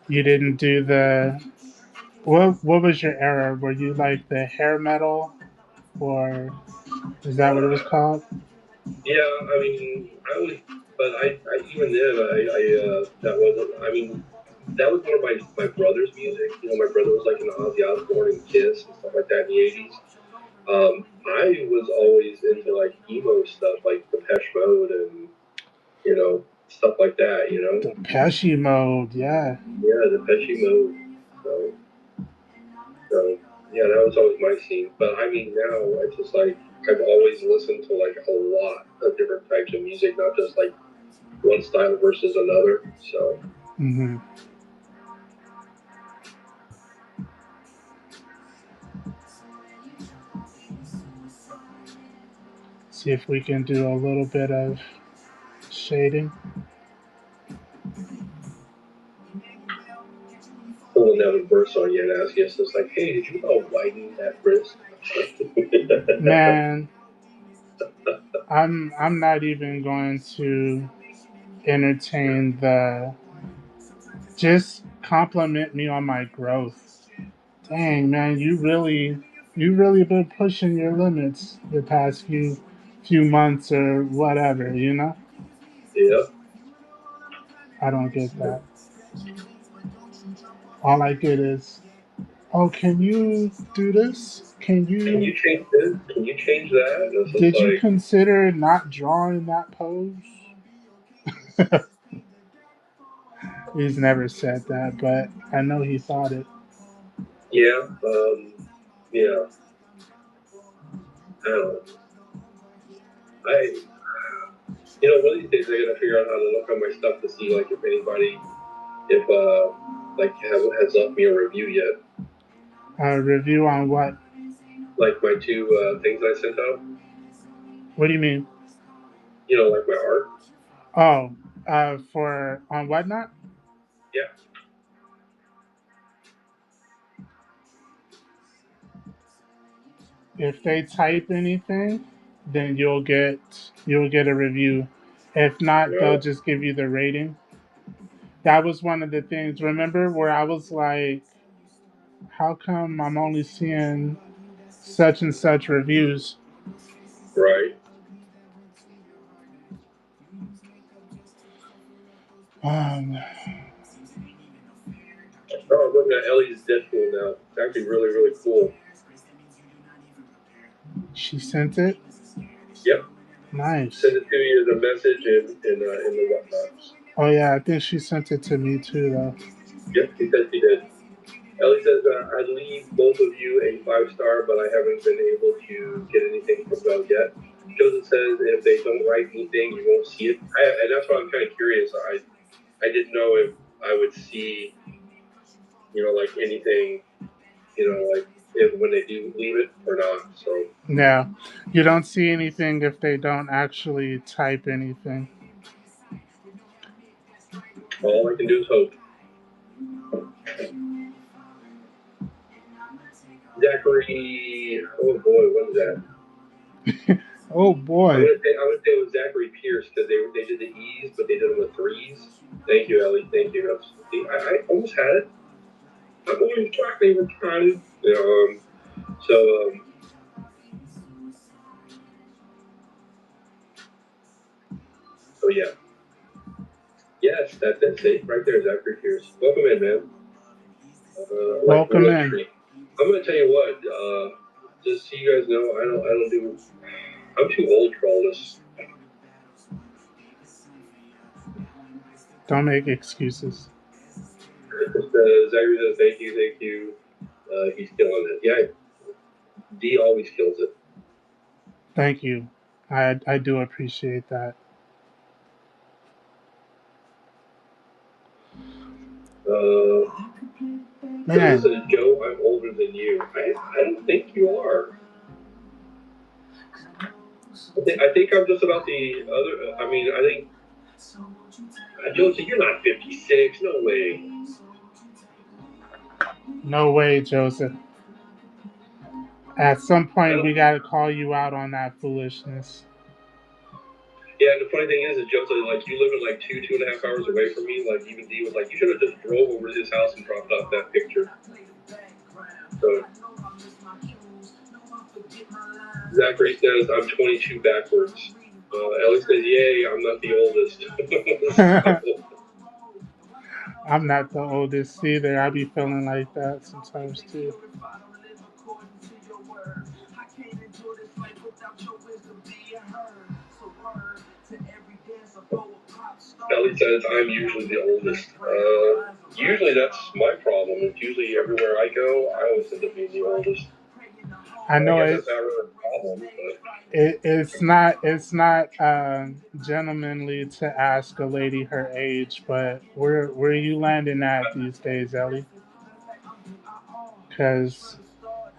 you didn't do the. What was your era? Were you like the hair metal, or is that what it was uh, called? yeah, I mean, I was, but I even then, that wasn't. I mean, that was more of my brother's music. You know, my brother was like an Ozzy Osbourne and Kiss and stuff like that in the '80s. I was always into like emo stuff, like Depeche Mode and stuff like that. Depeche Mode, yeah. Yeah, Depeche Mode. So, so yeah, that was always my scene. But I mean, now it's just like I've always listened to like a lot of different types of music, not just like one style versus another. So Hmm. See if we can do a little bit of shading. we'll never burst on you and ask you, so it's like, hey, did you know widen that wrist? Man, I'm not even going to entertain the just compliment me on my growth. Dang man, you really been pushing your limits the past few months or whatever, you know? Yeah. I don't get that. All I get is, oh, can you do this? Can Can you you change this? Can you change that? And it's just did you like, consider not drawing that pose? He's never said that, but I know he thought it. yeah, yeah, I don't know. I, one of these days I gotta figure out how to look on my stuff to see like if anybody, if like has left me a review yet. A review on what? Like my two things I sent out. What do you mean? Like my art. Oh, for on whatnot? Yeah, If they type anything, then you'll get a review. If not, they'll no, just give you the rating. That was one of the things. Remember where I was like, how come I'm only seeing such and such reviews? right. Um, Oh, I'm looking at Ellie's Deadpool now. It's actually really, really cool. she sent it. Yep, Nice. send it to you as a message in the whatnots. Oh yeah, I think she sent it to me too though. Yep, he said he did. Ellie says, I'd leave both of you a 5-star, but I haven't been able to get anything from Bell yet. Joseph says, if they don't write anything, you won't see it. And that's why I'm kind of curious. I didn't know if I would see, like anything, like if when they do leave it or not. So Yeah. You don't see anything if they don't actually type anything. all I can do is hope. Zachary, oh boy, what is that? Oh boy. I would say it was Zachary Pierce because they did the E's, but they did them with threes. Thank you, Ellie. Thank you. See, I almost had it. I'm always talking over time. You know, so yeah. Yes, that's it. See, right there, Zachary Pierce. Welcome in, man. Like Welcome real in. treat. I'm gonna tell you what. Just so you guys know, I don't do. I'm too old for all this. Don't make excuses. Zachary says thank you, thank you. He's killing it. Yeah, D always kills it. Thank you. I do appreciate that. Somebody Man, says, Joe, I'm older than you. I don't think you are. I think I'm just about the other. I mean, I think Josie, you're not 56. No way. no way, Joseph. At some point, we got to call you out on that foolishness. Yeah, and the funny thing is Josie, like you live in like 2.5 hours away from me. Like even D was like, you should have just drove over to his house and dropped off that picture. So Zachary says I'm 22 backwards. Ellie says, yay, I'm not the oldest. I'm not the oldest either. I be feeling like that sometimes too. Ellie says I'm usually the oldest. Usually that's my problem. It's usually everywhere I go, I always end up being the oldest. I know I guess it. that's not really a problem, but It's not gentlemanly to ask a lady her age, but where are you landing at these days, Ellie? Because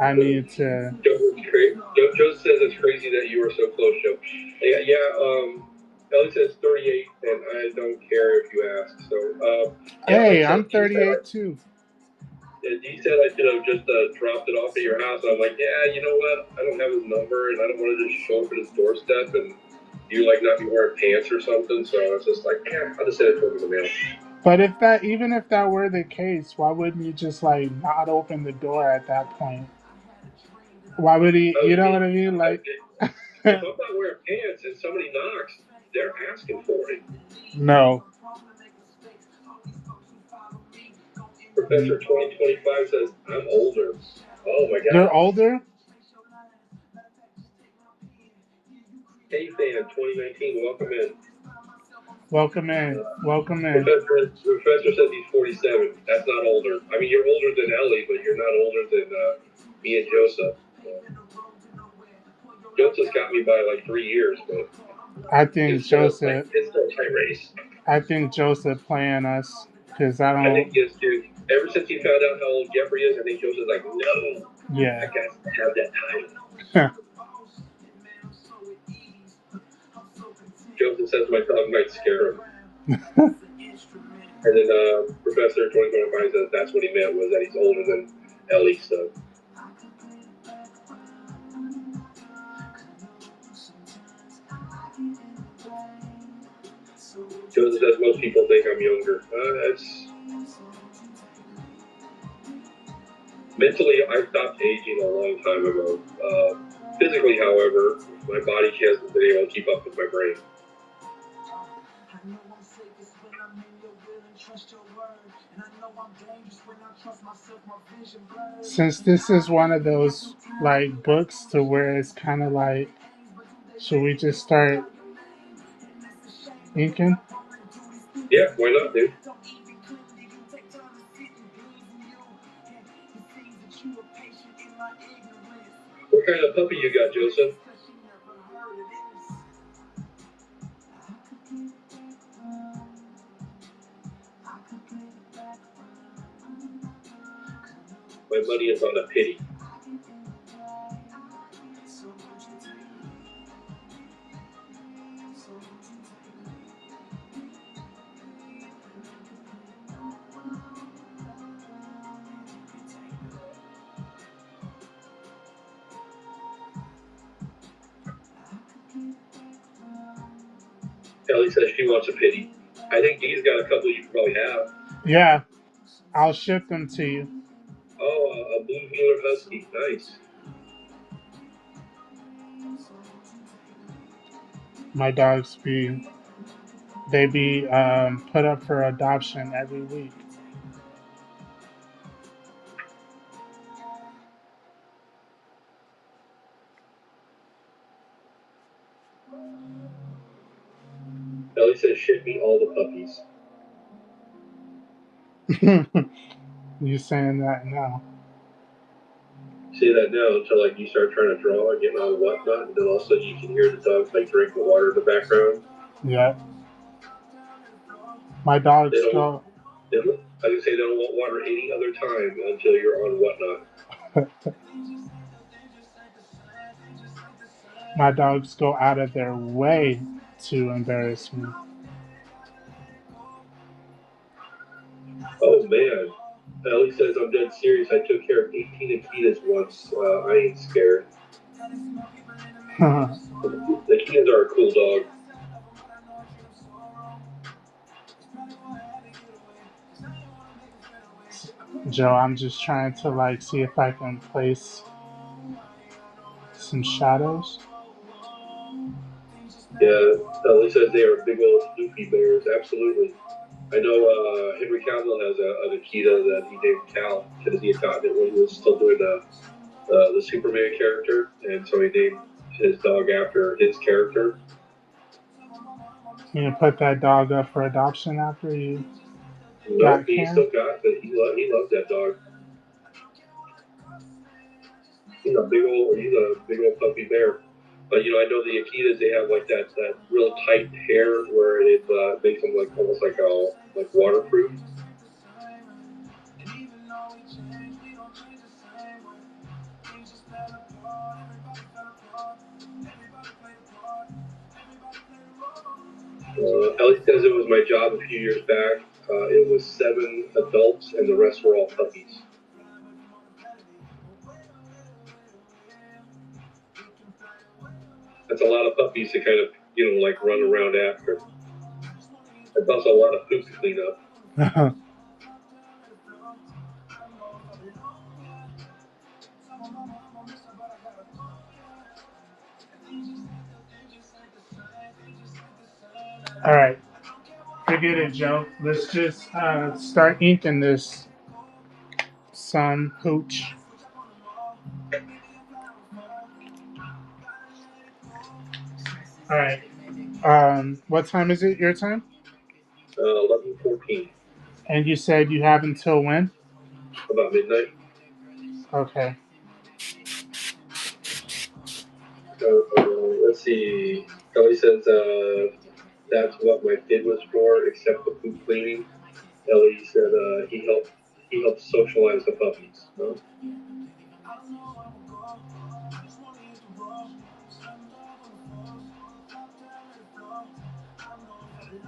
I need to. Joe says it's crazy that you are so close, Joe. Ellie says 38, and I don't care if you ask. So, like Hey, I said, I'm 38 too. he said I should have just dropped it off at your house. And I'm like, yeah, you know what? I don't have his number, and I don't want to just show up at his doorstep and you like not be wearing pants or something. So I was just like, yeah, I'll just send it to him in the mail. But even if that were the case, why wouldn't you just like not open the door at that point? Why would he? You know what I mean? Like, if I'm not wearing pants and somebody knocks, they're asking for it. no. Professor 2025 says, I'm older. Oh my God. You're older? Hey fan 2019, welcome in. Welcome in. Welcome in. Professor says he's 47. That's not older. I mean, you're older than Ellie, but you're not older than me and Joseph. Joseph's got me by like 3 years, but I think Joseph. It's still a tight race. I think Joseph playing us because I don't. I think he is too. Ever since he found out how old Jeffrey is, I think Joseph's like, no, Yeah. I got to have that title. Joseph says my dog might scare him. And then Professor 2025 says that's what he meant was that he's older than Ellie. So. Joseph says most people think I'm younger. Mentally, I stopped aging a long time ago. Physically, however, my body hasn't been able to keep up with my brain. Since this is one of those like books to where it's kind of like, should we just start inking? Yeah, why not, dude? What kind of puppy you got, Joseph? My money is on a pity. Ellie says she wants a pity. I think Dee's got a couple you probably have. Yeah, I'll ship them to you. Oh, a blue heeler husky. Nice. My dogs be put up for adoption every week. Ellie says ship me all the puppies. You saying that now? Say that now until like you start trying to draw and getting on whatnot, and then all of a sudden you can hear the dogs like drinking water in the background. Yeah. My They dogs don't. go. I can say they don't want water any other time until you're on whatnot. My dogs go out of their way to embarrass me. Oh man. Ellie says I'm dead serious. I took care of 18 Akitas once. I ain't scared. The Akitas are a cool dog. Joe, I'm just trying to like see if I can place some shadows. Yeah, Ellie says they are big old floofy bears. Absolutely. I know Henry Cavill has an Akita that he named Cal because he had gotten it when he was still doing the Superman character, and so he named his dog after his character. You gonna put that dog up for adoption after you Nope, got he Karen? still got it. He loves that dog. He's a big old puppy bear. But I know the Akitas they have like that real tight hair where it makes them like almost like waterproof. Ellie says it was my job a few years back. It was 7 adults and the rest were all puppies. That's a lot of puppies to kind of like run around after. That's also a lot of poop to clean up. All right, forget it, Joe. Let's just start inking this some hooch. All right. What time is it? Your time? 11:14. And you said you have until when? About midnight. Okay. Let's see. Ellie says that's what my kid was for, except the poop cleaning. Ellie said he helped socialize the puppies.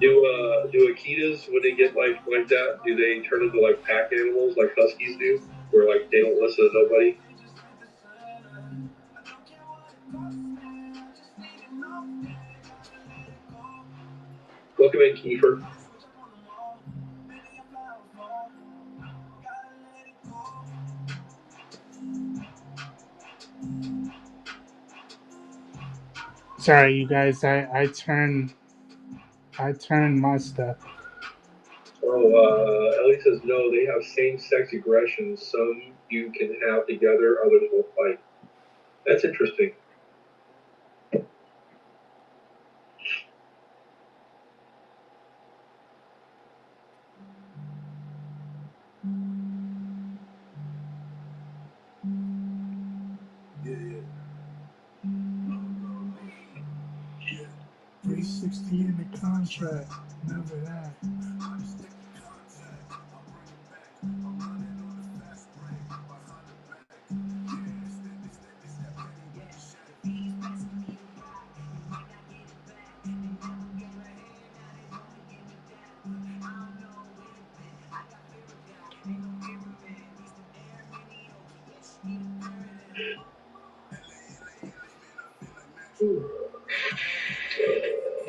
Do Akitas when they get like that? Do they turn into like pack animals like huskies do, where like they don't listen to nobody? Welcome in, Kiefer. Sorry, you guys. I turned my stuff. Oh, Ellie says no. They have same-sex aggression. Some you can have together, others will fight. That's interesting. Yeah. 360 in the contract, never that.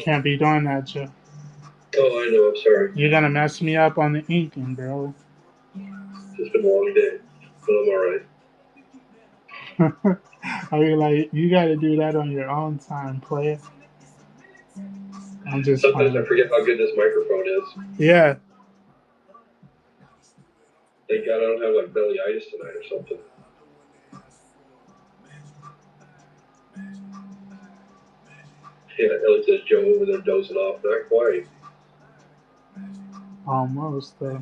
Can't be doing that, Joe. Oh, I know. I'm sorry. You're gonna mess me up on the inking, bro. It's been a long day, but I'm all right. I mean, like, you gotta do that on your own time, player. I'm just Sometimes I playing. forget how good this microphone is. Yeah. Thank God I don't have like bellyitis tonight or something. Yeah, Ellie says Joe over there dozing off. Not quite. Almost, though.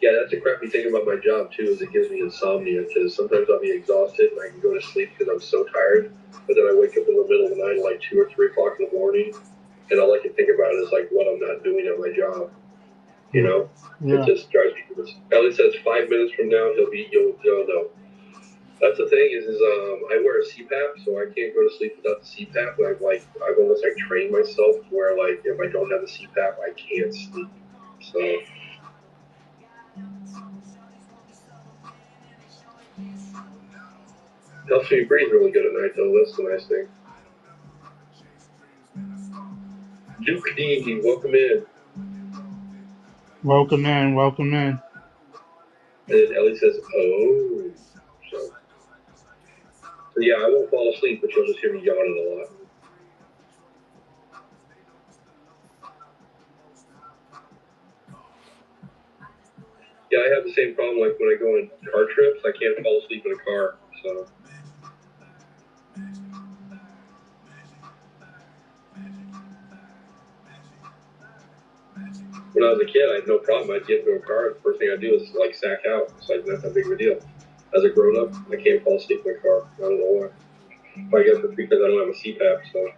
Yeah, that's a crappy thing about my job too, is it gives me insomnia because sometimes I'll be exhausted and I can go to sleep because I'm so tired, but then I wake up in the middle of the night, like 2 or 3 o'clock in the morning, and all I can think about is like what I'm not doing at my job. You know, it Yeah. just drives me nuts. Ellie says 5 minutes from now you'll know. That's the thing is I wear a CPAP, so I can't go to sleep without the CPAP. I've almost like trained myself where like if I don't have the CPAP, I can't sleep. So helps me breathe really good at night though. That's the nice thing. Duke D, welcome in. Welcome in. Welcome in. And then Ellie says, "Oh." So yeah, I won't fall asleep, but you'll just hear me yawning a lot. Yeah, I have the same problem. Like when I go on car trips, I can't fall asleep in a car. So. When I was a kid, I had no problem. I'd get into a car, and the first thing I'd do is like sack out. It's like not that big of a deal. As a grown up, I can't fall asleep in a car. I don't know why. I guess it's because I don't have a CPAP. So.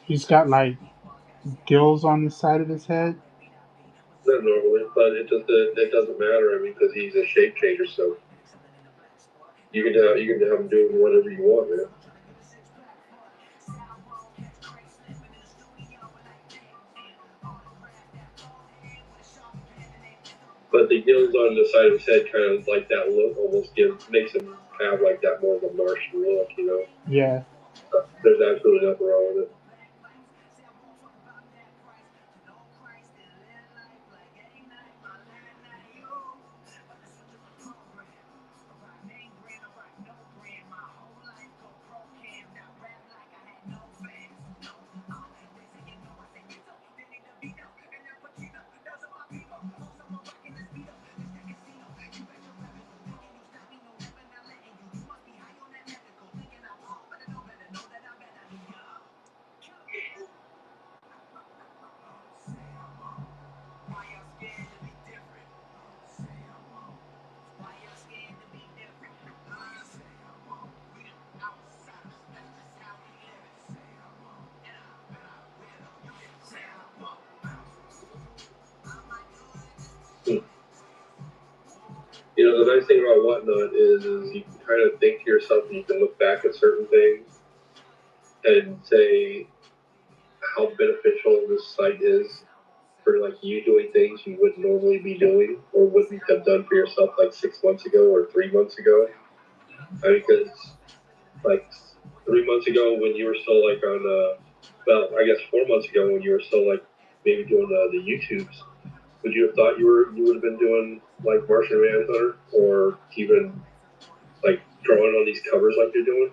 He's got like gills on the side of his head. Not normally, but it doesn't matter. I mean, because he's a shape changer, so you can have him do whatever you want, man. But the gills on the side of his head kind of like that look almost makes him have like that more of a Martian look, you know. Yeah. There's absolutely nothing wrong with it. You know, the nice thing about Whatnot is you can kind of think to yourself and you can look back at certain things and say how beneficial this site is for like you doing things you wouldn't normally be doing or wouldn't have done for yourself like 6 months ago or 3 months ago. Because like 3 months ago when you were still like on well, I guess 4 months ago when you were still like maybe doing the YouTubes, would you have thought you would have been doing like Martian Manhunter or even like drawing on these covers like you're doing?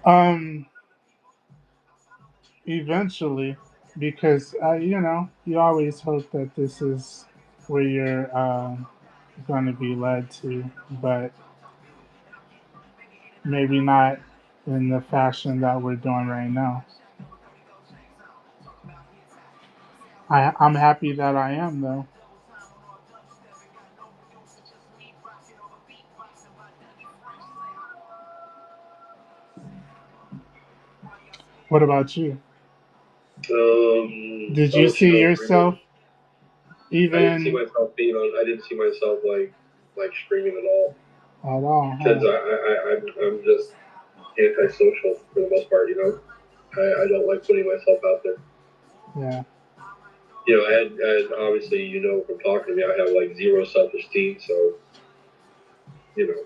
Um. Eventually, because you always hope that this is where you're going to be led to, but maybe not in the fashion that we're doing right now. I'm happy that I am though. What about you? Did I you let you see know yourself streaming. I didn't see even myself being on. I didn't see myself like streaming at all at all, because huh? I'm just antisocial for the most part. I don't like putting myself out there. Yeah. And obviously, from talking to me, I have like zero self-esteem. So, you know,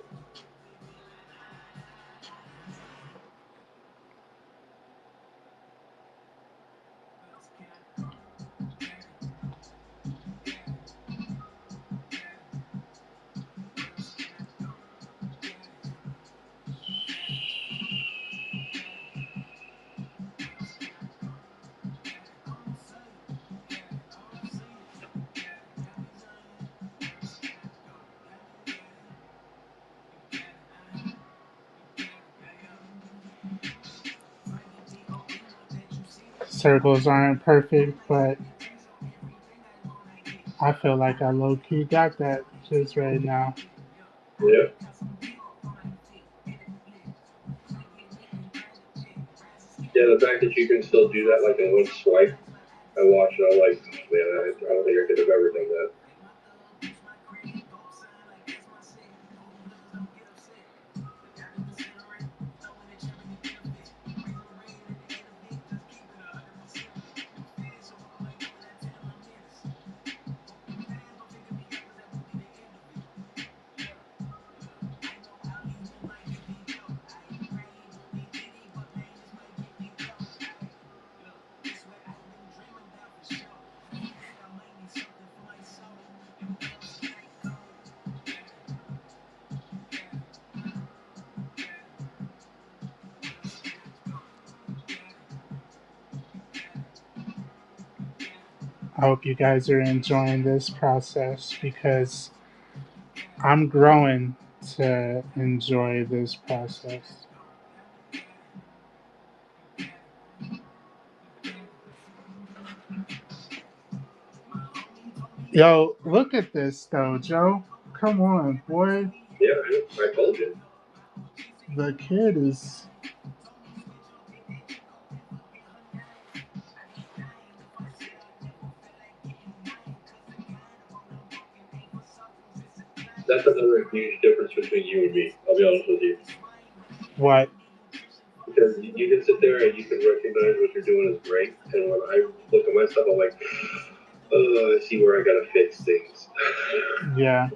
Circles aren't perfect, but I feel like I low key got that just right now. yeah. Yeah, the fact that you can still do that like in one swipe, I watch and I'm like, oh, man, I don't think I could have ever done that. I hope you guys are enjoying this process because I'm growing to enjoy this process. Yo, look at this though, Joe. Come on, boy. Yeah, I told you. The kid is. That's another huge difference between you and me. I'll be honest with you. What? Because you can sit there and you can recognize what you're doing is great. And when I look at myself, I'm like, oh, I see where I got to fix things. Yeah.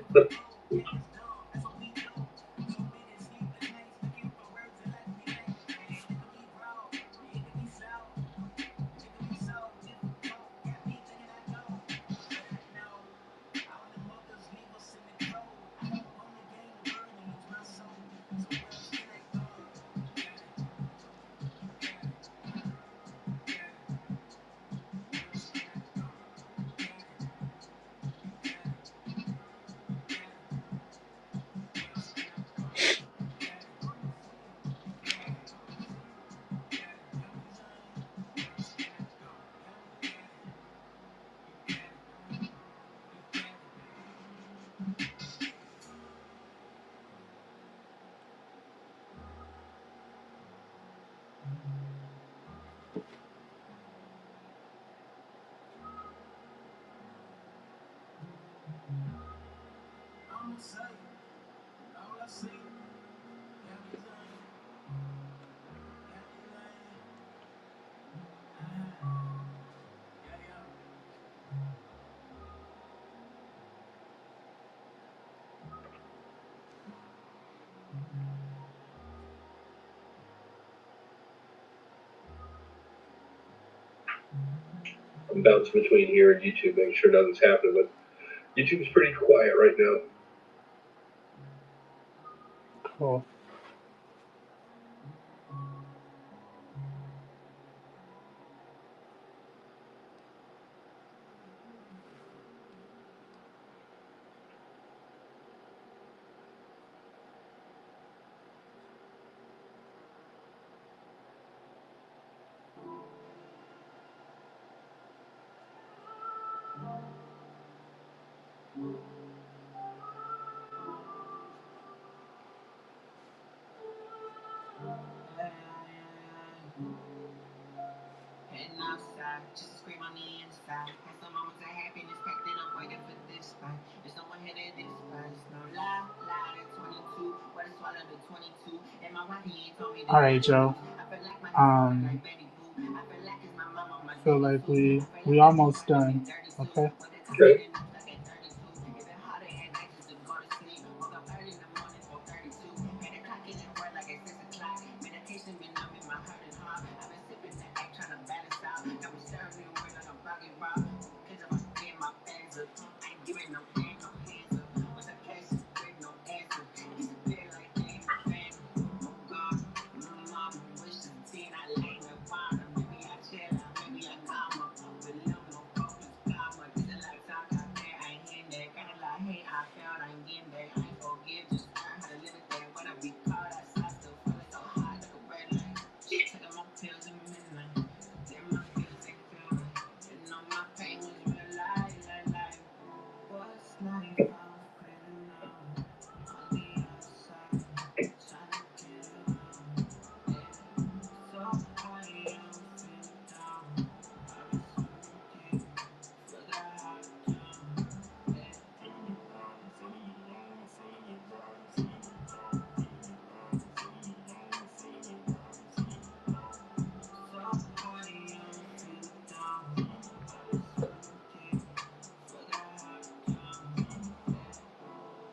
I'm bouncing between here and YouTube, making sure nothing's happening. But YouTube's pretty quiet right now. Cool. Heading outside, just to scream on the inside. Had some moments of happiness packed in, I'm waiting for this fight. There's no one here that despise. No lie, lie, 22. What is swallowed the 22? And my body ain't told me to. All right, Joe. I feel like my Um, like Betty Boo. I feel like it's my mama, my feel baby like food. I feel we like it's almost my done. dirty suit. Okay. When they come Okay. in and like at 32. If it hotter at night just to go to sleep. Woke up early in the morning for 32. Had a clock in the world like at 6 o'clock. Meditation been numbing my heart and heart. I've been sipping the act trying to balance out. Got me stirring me away like I'm fucking raw. Cause I'm getting my fans up. I ain't giving no hand, no hands up. What's the case? With no answer. Used to feel like they ain't a fan. Oh God, my mama wish the teen I like me fine. Maybe I chill out, maybe I calm up. With a little more focus, calm up. Just a lot of talk out there, I ain't hearing that. Got a lot of hate, I felt I ain't getting that. I ain't forgive, just learn how to live it there. When I be caught outside, still feeling so hot like a red light. Taking my pills in midnight. Then my feels ain't feeling. You know my pain was real life, life. What's life? I'm feeling now. On the outside, trying to get around. Yeah. So high, I'm feeling down. I've been swimming deep for that hot jump. Yeah. So high, I'm feeling down. I've been swimming deep for that hot jump.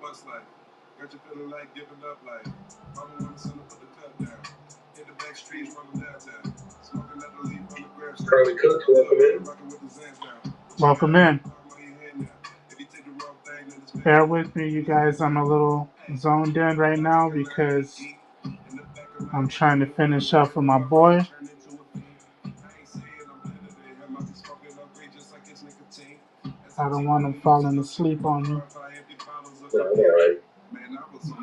What's like? Got you feeling like giving up like mama wanna send her put the cup down. Hit the back streets, running downtown. Smoking up the leaf on the grass. Carly Cooks, welcome in. Rocking with the Zans down. Welcome in. If you take the wrong thing, then it's Bear with me, you guys. I'm a little zoned in right now because I'm trying to finish up for my boy. I don't want him falling asleep on me. No, I'm all right.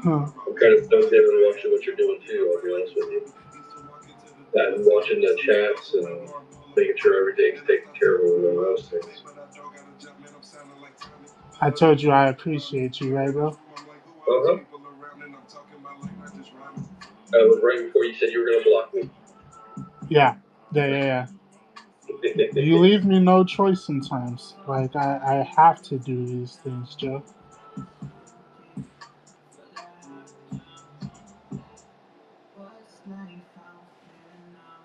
Huh. I'm kind of dunked in and watching what you're doing too. I'll be honest with you. I'm watching the chats and making sure everything's taken care of and all those things. I told you I appreciate you, right, bro? Uh-huh. That was right before you said you were going to block me. Yeah. Yeah. You leave me no choice sometimes. Like, I have to do these things, Joe. What's life? I'm feeling now.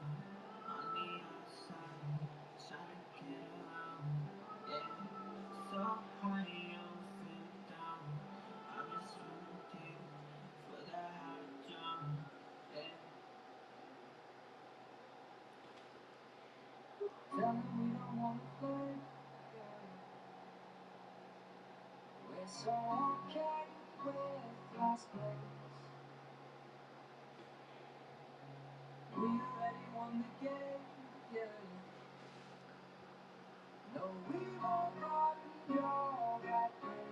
On the outside, trying to get around. Yeah. So high, I'm feeling down. I've been swimming deep for that hot jump. Yeah. Tell me we don't wanna play. We're so okay with last place. We already won the game. Yeah. No, we won't run your back way.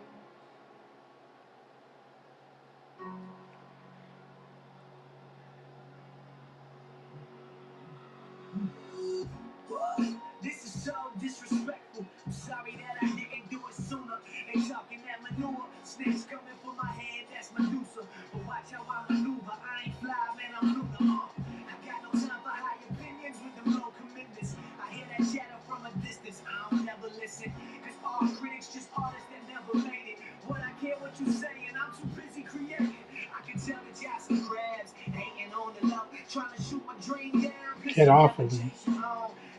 This is so disrespectful. I'm sorry that I didn't do it sooner. They talking that manure. Snakes coming for my head, that's Medusa. But watch how I maneuver. I ain't fly, man, I'm lunar. I got no time for high opinions with them low commitments. I hear that chatter from a distance. I don't never listen. Cause all critics just artists that never made it. What I care what you saying, I'm too busy creating. I can tell that y'all some crabs hating on the love, trying to shoot my dream down. Get off of me.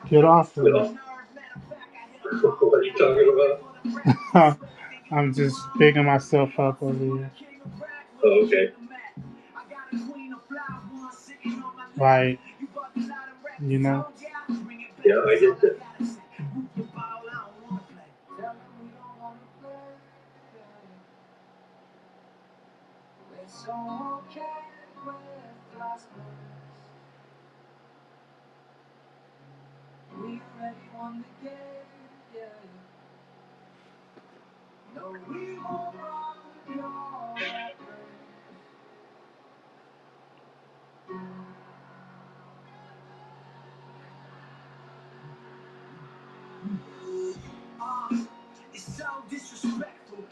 Get off of me. No. What are you talking about? I'm just bigging myself up over here. Oh, okay. Like, you know? Yeah, I get that. We already won the game, yeah. No, we won't run your back. It's so disrespectful.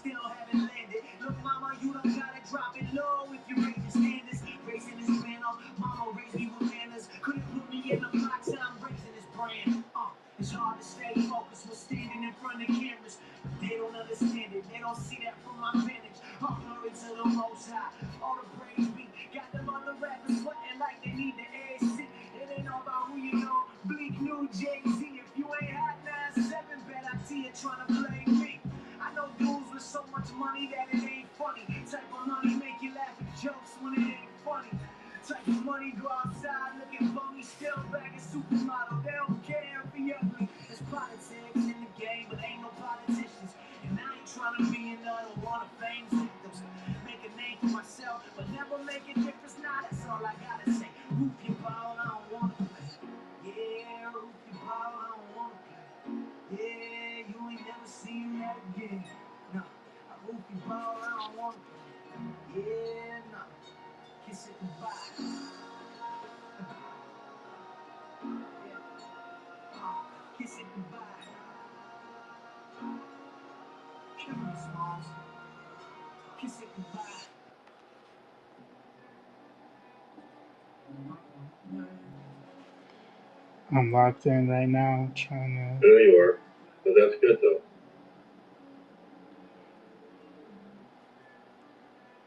still haven't landed. Look, mama, you don't gotta drop it low if you raise your standards. Raising this man up, mama raised me with manners. Couldn't put me in the box, I'm raising this brand. It's hard to stay focused when standing in front of cameras. They don't understand it, they don't see that from my vantage. All glory to the Most High, all the praise be. Got them other rappers sweating like they need the AC. It ain't all about who you know. Bleak new Jay-Z. If you ain't hot 9-7, bet I see you trying to play me. I know dudes with so much money that it ain't funny. Type of money make you laugh at jokes when it ain't funny. Type of money go outside looking bummy, still bagging supermodel. They don't care if he ugly. There's politics in the game, but ain't no politicians. And I ain't trying to be another one of fame's victims. Make a name for myself, but never make a difference. Nah, that's all I gotta say. Roof your ball, I don't wanna play. Yeah, roof your ball, I don't wanna play. Yeah, you ain't never seen that again. No, I roof your ball, I don't wanna play. Yeah, no, kiss it goodbye. Kiss it goodbye. Kill me, Smalls. Kiss it goodbye. I'm locked in right now, trying There you are. But that's good though.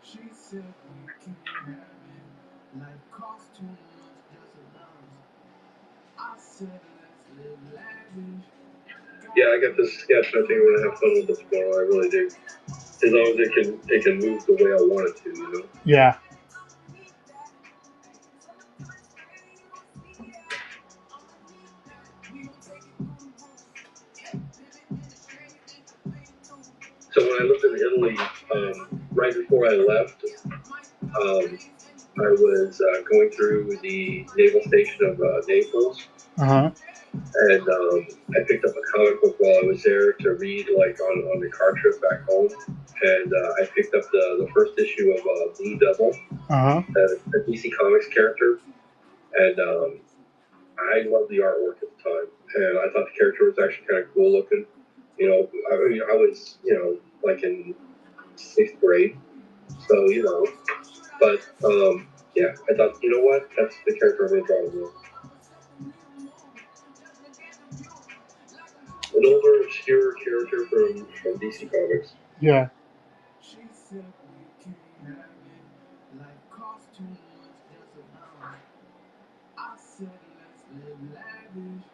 She said we can have it. Life costs too much just a lunch. I said let's live lavish. Yeah, I got this sketch. I think I'm gonna have fun with it tomorrow. I really do. As long as it can move the way I want it to, you know. Yeah. So when I lived in Italy, right before I left, I was going through the naval station of Naples, Uh-huh. and I picked up a comic book while I was there to read, like on the car trip back home. And I picked up the first issue of Blue Devil, Uh-huh. a DC Comics character, and I loved the artwork at the time, and I thought the character was actually kind of cool looking. You know, I mean, I was, like in 6th grade, so but yeah, I thought, you know what, that's the character I'm gonna draw with. An older, obscure character from DC Comics. Yeah. She said we can have it. Life costs too much just a lunch. I said let's live lavish.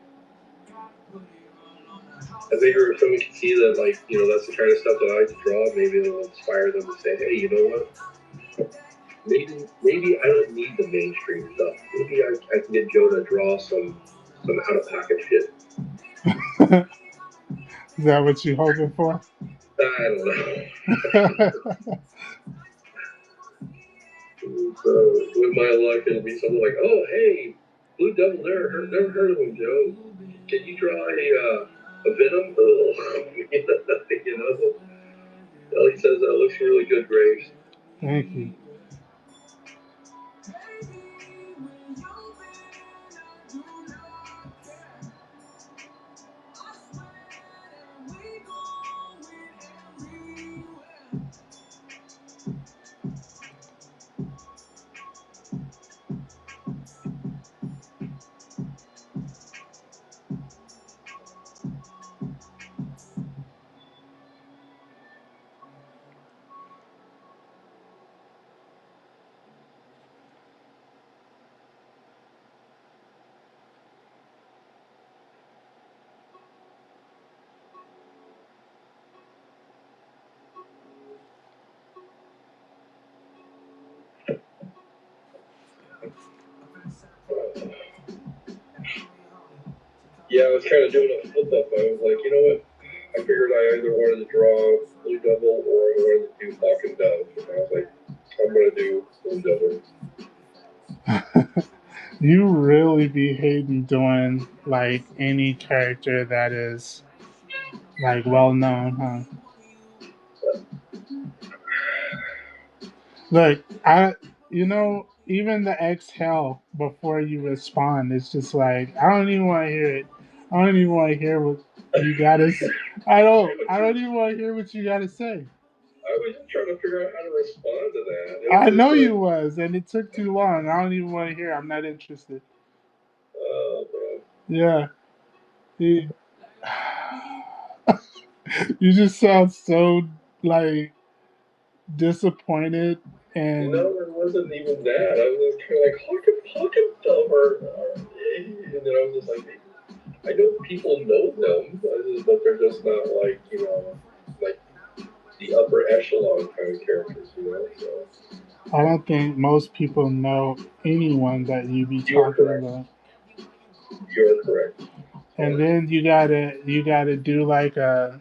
God put it all on the house. I figure if someone can see that, like, that's the kind of stuff that I like to draw, maybe it'll inspire them to say, hey, you know what? Maybe I don't need the mainstream stuff. Maybe I can get Joe to draw some out of pocket shit. Is that what you're hoping for? I don't know. So with my luck, it'll be something like, oh hey, Blue Devil, never heard of him, Joe. Can you draw a Venom? You know. Well, he says that looks really good, Graves. Thank you. Yeah, I was kind of doing a flip up. I was like, you know what? I figured I either wanted to draw Blue Devil or I wanted to do Hawk and Dove. And I was like, I'm going to do Blue Devil. You really be hating doing like any character that is like well known, huh? Look, even the exhale before you respond, it's just like I don't even want to hear it. I don't even want to hear what you gotta. I don't even want to hear what you gotta say. was just trying to figure out how to respond to that. It was I just know like, you was, and it took too long. I don't even want to hear. I'm not interested. oh, man. Yeah, you, you just sound so like disappointed, No, and it wasn't even that. I was kind of like, how come Delver? And then I was just like, I know people know them, but they're just not like, like the upper echelon kind of characters. So I don't think most people know anyone that you be you are talking correct. about. You are correct. And then you gotta do like a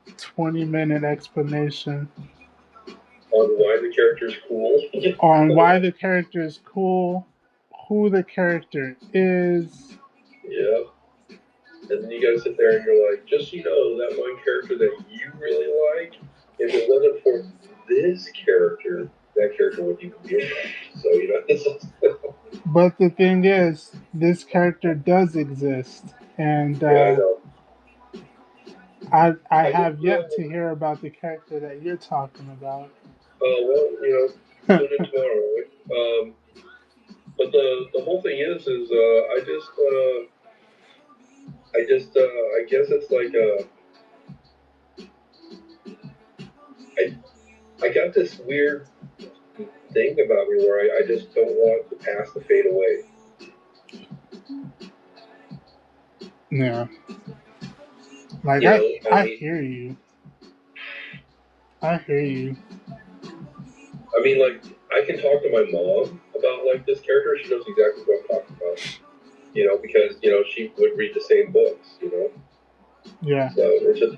20-minute explanation On why the character's cool. on why the character is cool, who the character is. Yeah. And then you gotta sit there and you're like, just so you know, that one character that you really like, if it wasn't for this character, that character wouldn't even be around. So, this is. But the thing is, this character does exist, and Yeah, I know. I I just have yet to hear about the character that you're talking about. well, tune in tomorrow, right? But the whole thing is I guess it's like I got this weird thing about me where I just don't want the past to fade away. Yeah, like You know, I I mean, hear you. I hear you. like I can talk to my mom about like this character. She knows exactly what I'm talking about. Because she would read the same books. Yeah. So it's just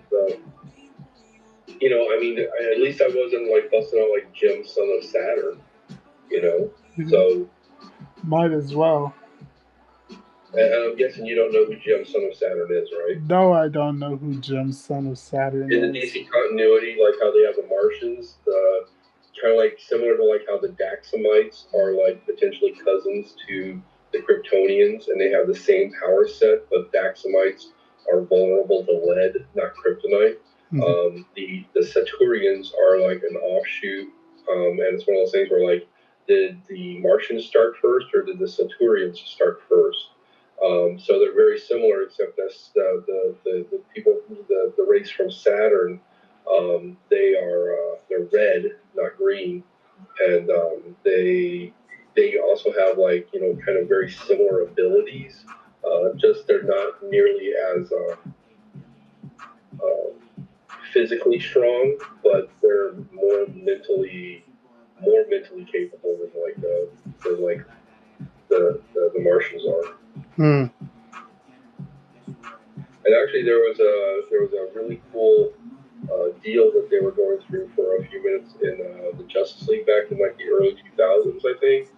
at least I wasn't like busting out like Jim, son of Saturn. So Might as well. and I'm guessing you don't know who Jim, son of Saturn is, right? No, I don't know who Jim, son of Saturn In the is. DC continuity, like how they have the Martians, kind of like similar to like how the Daxamites are like potentially cousins to the Kryptonians, and they have the same power set, but Daxamites are vulnerable to lead, not kryptonite. Mhm. The Saturians are like an offshoot, and it's one of those things where like, did the Martians start first, or did the Saturians start first? So they're very similar, except that's the people, the race from Saturn. They're red, not green, and they also have like kind of very similar abilities. Just they're not nearly as physically strong, but they're more mentally capable than like the Martians are. Hmm. And actually, there was a really cool deal that they were going through for a few minutes in the Justice League back in like the early 2000s, I think,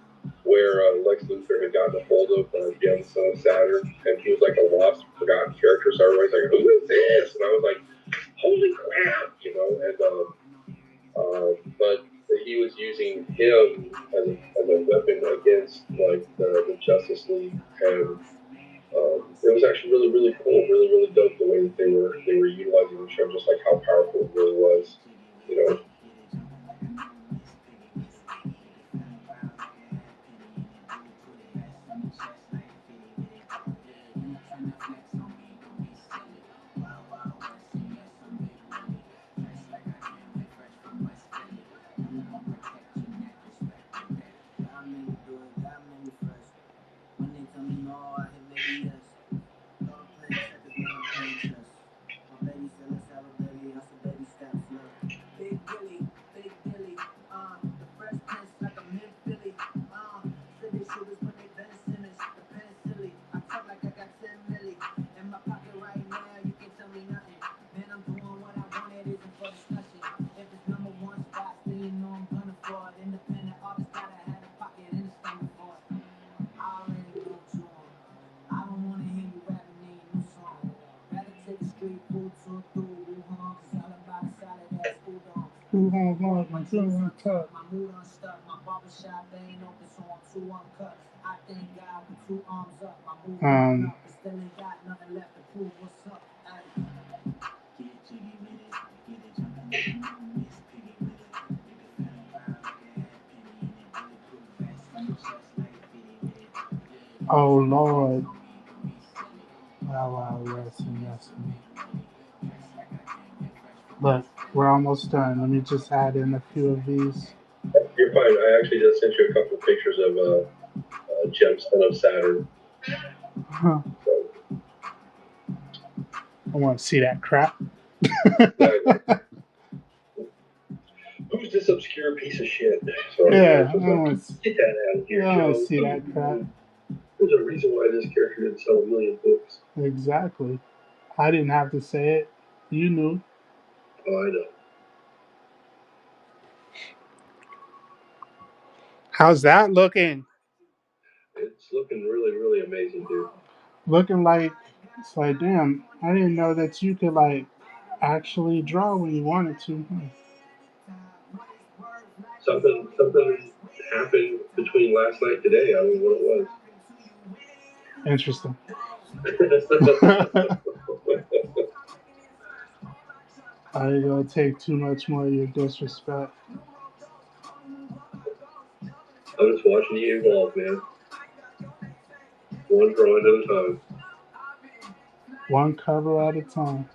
where Lex Luthor had gotten a hold of Jim, son of Saturn, and he was like a lost, forgotten character. So everybody's like, "Who is this?" And I was like, "Holy crap!" But he was using him as a weapon against like the Justice League, and it was actually really, really cool, really, really dope the way that they were utilizing the show, just like how powerful it really was. You know, Who has lost my children touch? Um, Oh Lord. Wow, wow, yes, and yes. Look, we're almost done. Let me just add in a few of these. You're fine. I actually just sent you a couple pictures of gemstone of Saturn. Huh. So I want to see that crap. yeah, I know. Who's this obscure piece of shit? Sorry, man. Yeah, So get that out of I here, want to Joe. see that crap. There's a reason why this character didn't sell a million books. Exactly. I didn't have to say it. You knew. Oh, I know. How's that looking? It's looking really, really amazing, dude. Looking like it's like, damn, I didn't know that you could like actually draw when you wanted to. Something happened between last night and today. I don't know what Interesting. it I ain't gonna take too much more of your disrespect. I'm just watching you evolve, man. One drawing at a time. One cover at a time.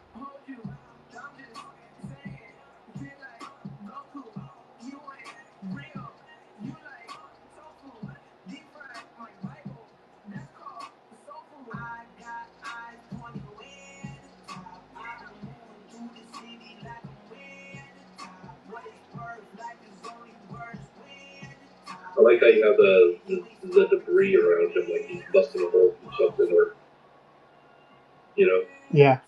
I like how you have the debris around him, like he's busting a hole through something, or you know. Yeah.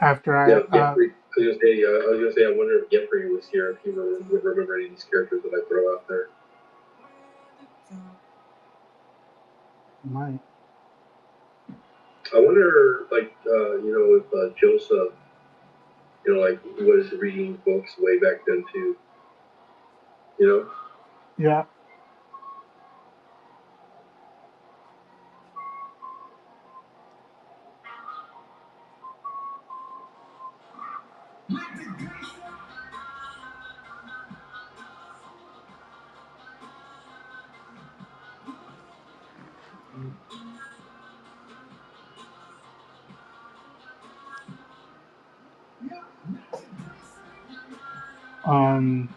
After I, Yeah, Jeffrey. I was gonna say, I wonder if Jeffrey was here, if he would remember any of these characters that I throw out there. might. I wonder, like, if Joseph, like, was reading books way back then too. You know? Yeah. Um.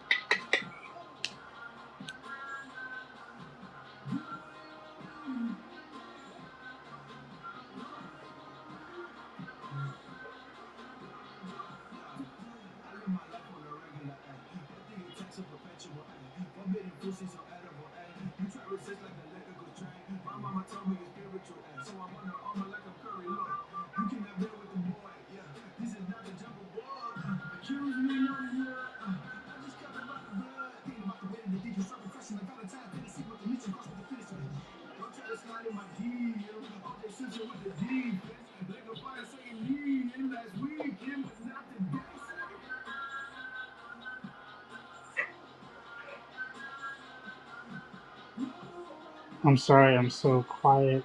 I'm sorry. I'm so quiet.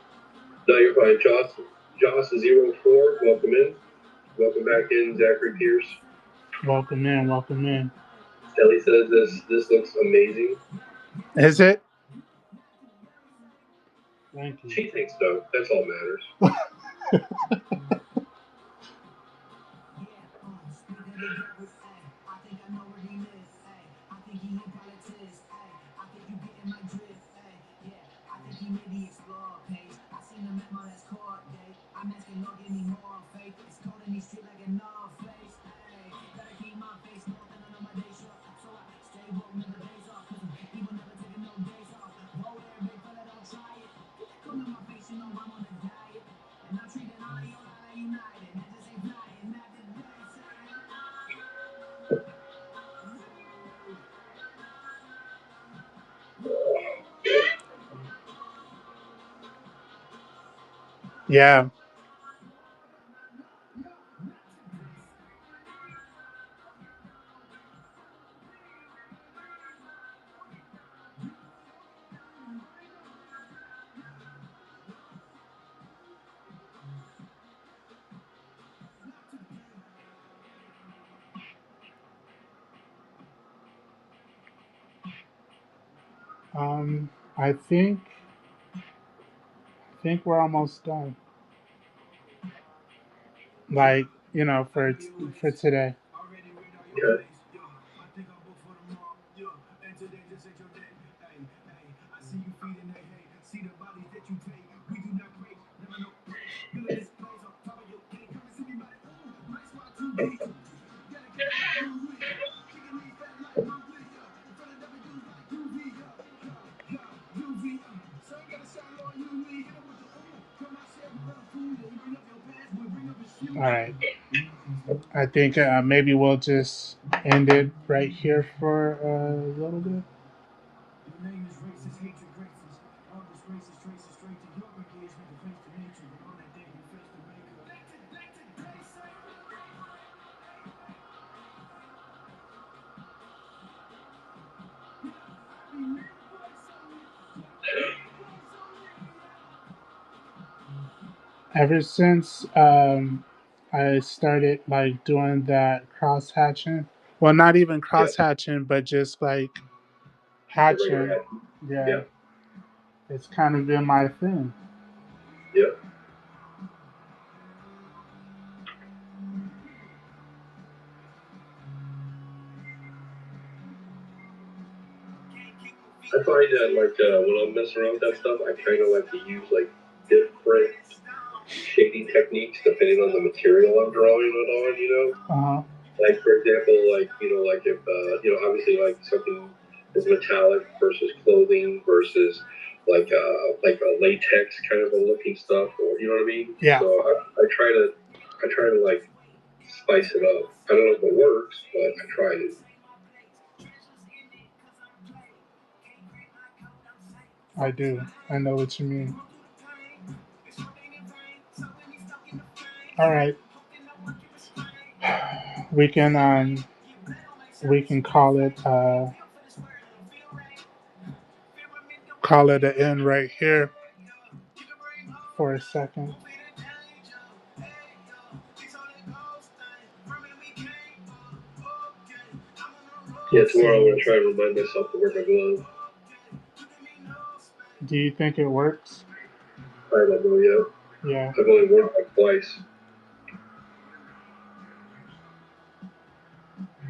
No, you're fine. Joss 04, welcome in. Welcome back in, Zachary Pierce. Welcome in. Welcome in. Ellie says this looks amazing. Is it? Thank you. She thinks so. That's all matters. Yeah. I think we're almost done. Like, for today. Okay. All right. I think maybe we'll just end it right here for a little bit. Ever since I started like doing that cross hatching, well, not even Yeah. cross hatching, but just like The regular hatching. head. Yeah, Yeah. it's kind of been my thing. Yeah. I find that like when I'm messing around with that stuff, I kind of like to use like different shading techniques depending on the material I'm drawing it on. Uh huh. Like for example, like if obviously like something is metallic versus clothing versus like a latex kind of a looking stuff, or you know what I mean. Yeah, So I try to like spice it up. I don't know if it works, but I tried it. I do. I know what you mean. All right, we can um we can call it an end right here for a second. Yeah, Let's tomorrow I'm see. gonna try and remind myself to wear my glove. Do you think it works? I don't know yet. Yeah, I've only worn it like twice.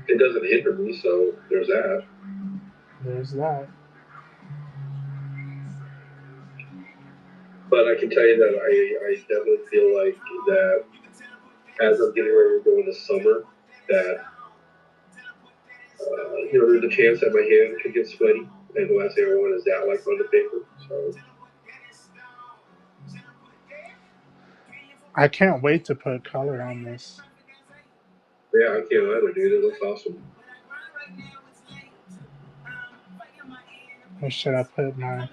It doesn't hinder me, so there's that. there's that. But I can tell you that I definitely feel like that as I'm getting ready to go into summer, that there's a chance that my hand could get sweaty, and the last thing I want is that like on the paper. So I can't wait to put color on this. yeah, I can't either, dude. It looks awesome. Or should I put my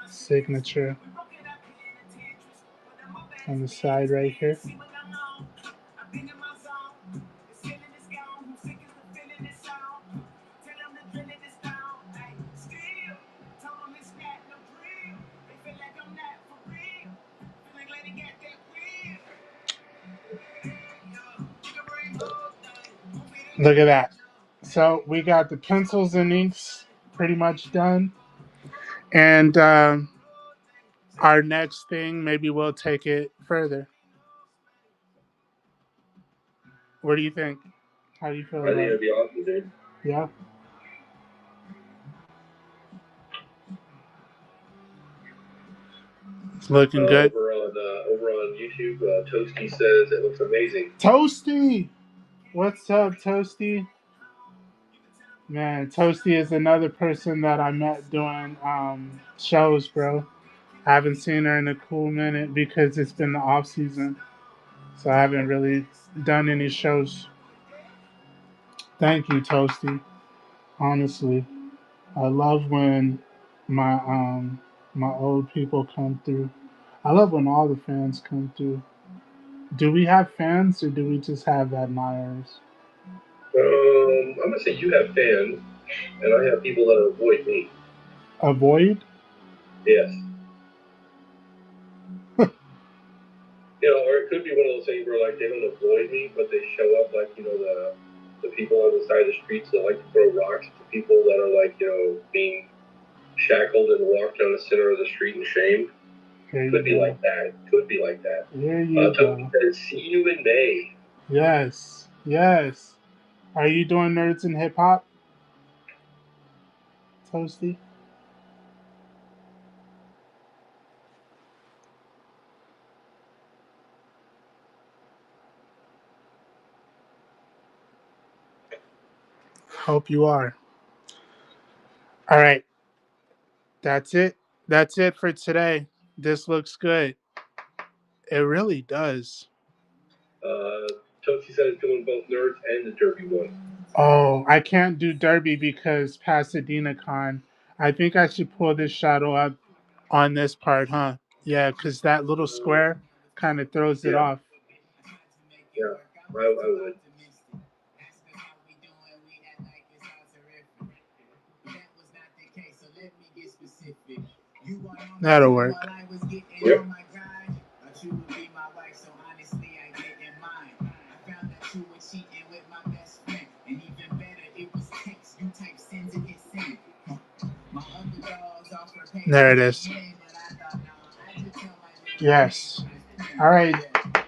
signature on the side right here? Look at that. So we got the pencils and inks pretty much done. And our next thing, maybe we'll take it further. What do you think? How do you feel I think about it? it'd be awesome, dude. Yeah. It's looking good. Over on YouTube, Toasty says it looks amazing. Toasty, what's up, Toasty? Man, Toasty is another person that I met doing shows, bro. I haven't seen her in a cool minute because it's been the off season, so I haven't really done any shows. Thank you, Toasty. Honestly, I love when my old people come through. I love when all the fans come through. Do we have fans or do we just have admirers? I'm gonna say you have fans, and I have people that avoid me. Avoid? Yes. Or it could be one of those things where like they don't avoid me, but they show up like the people on the side of the streets that like to throw rocks to people that are like being shackled and walked down the center of the street in shame. Could be like that. Could be like that. There you go. See you in May. Yes, yes. Are you doing Nerds and Hip Hop, Toasty? Hope you are. All right. That's it. That's it for today. This looks good. It really does. Toasty said it's doing both Nerds and the Derby one. Oh, I can't do Derby because Pasadena Con. I think I should pull this shadow up on this part, huh? Yeah, because that little square kind of throws it off. Yeah, I would. That'll work. Yep. There it is. Yes. All right.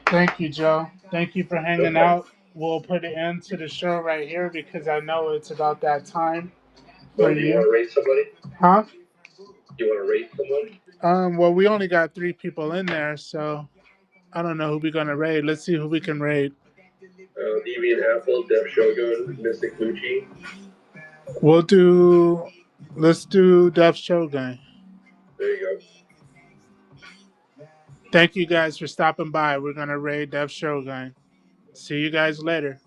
Thank you, Joe. Thank you for hanging out. We'll put an end to the show right here because I know it's about that time for Do you want to rate somebody? Huh? You want to rate someone? Well, we only got 3 people in there, so I don't know who we're gonna raid. Let's see who we can raid. Deviant Apple, Def Shogun, Mystic Gucci. Let's do Def Shogun. There you go. Thank you guys for stopping by. We're gonna raid Def Shogun. See you guys later.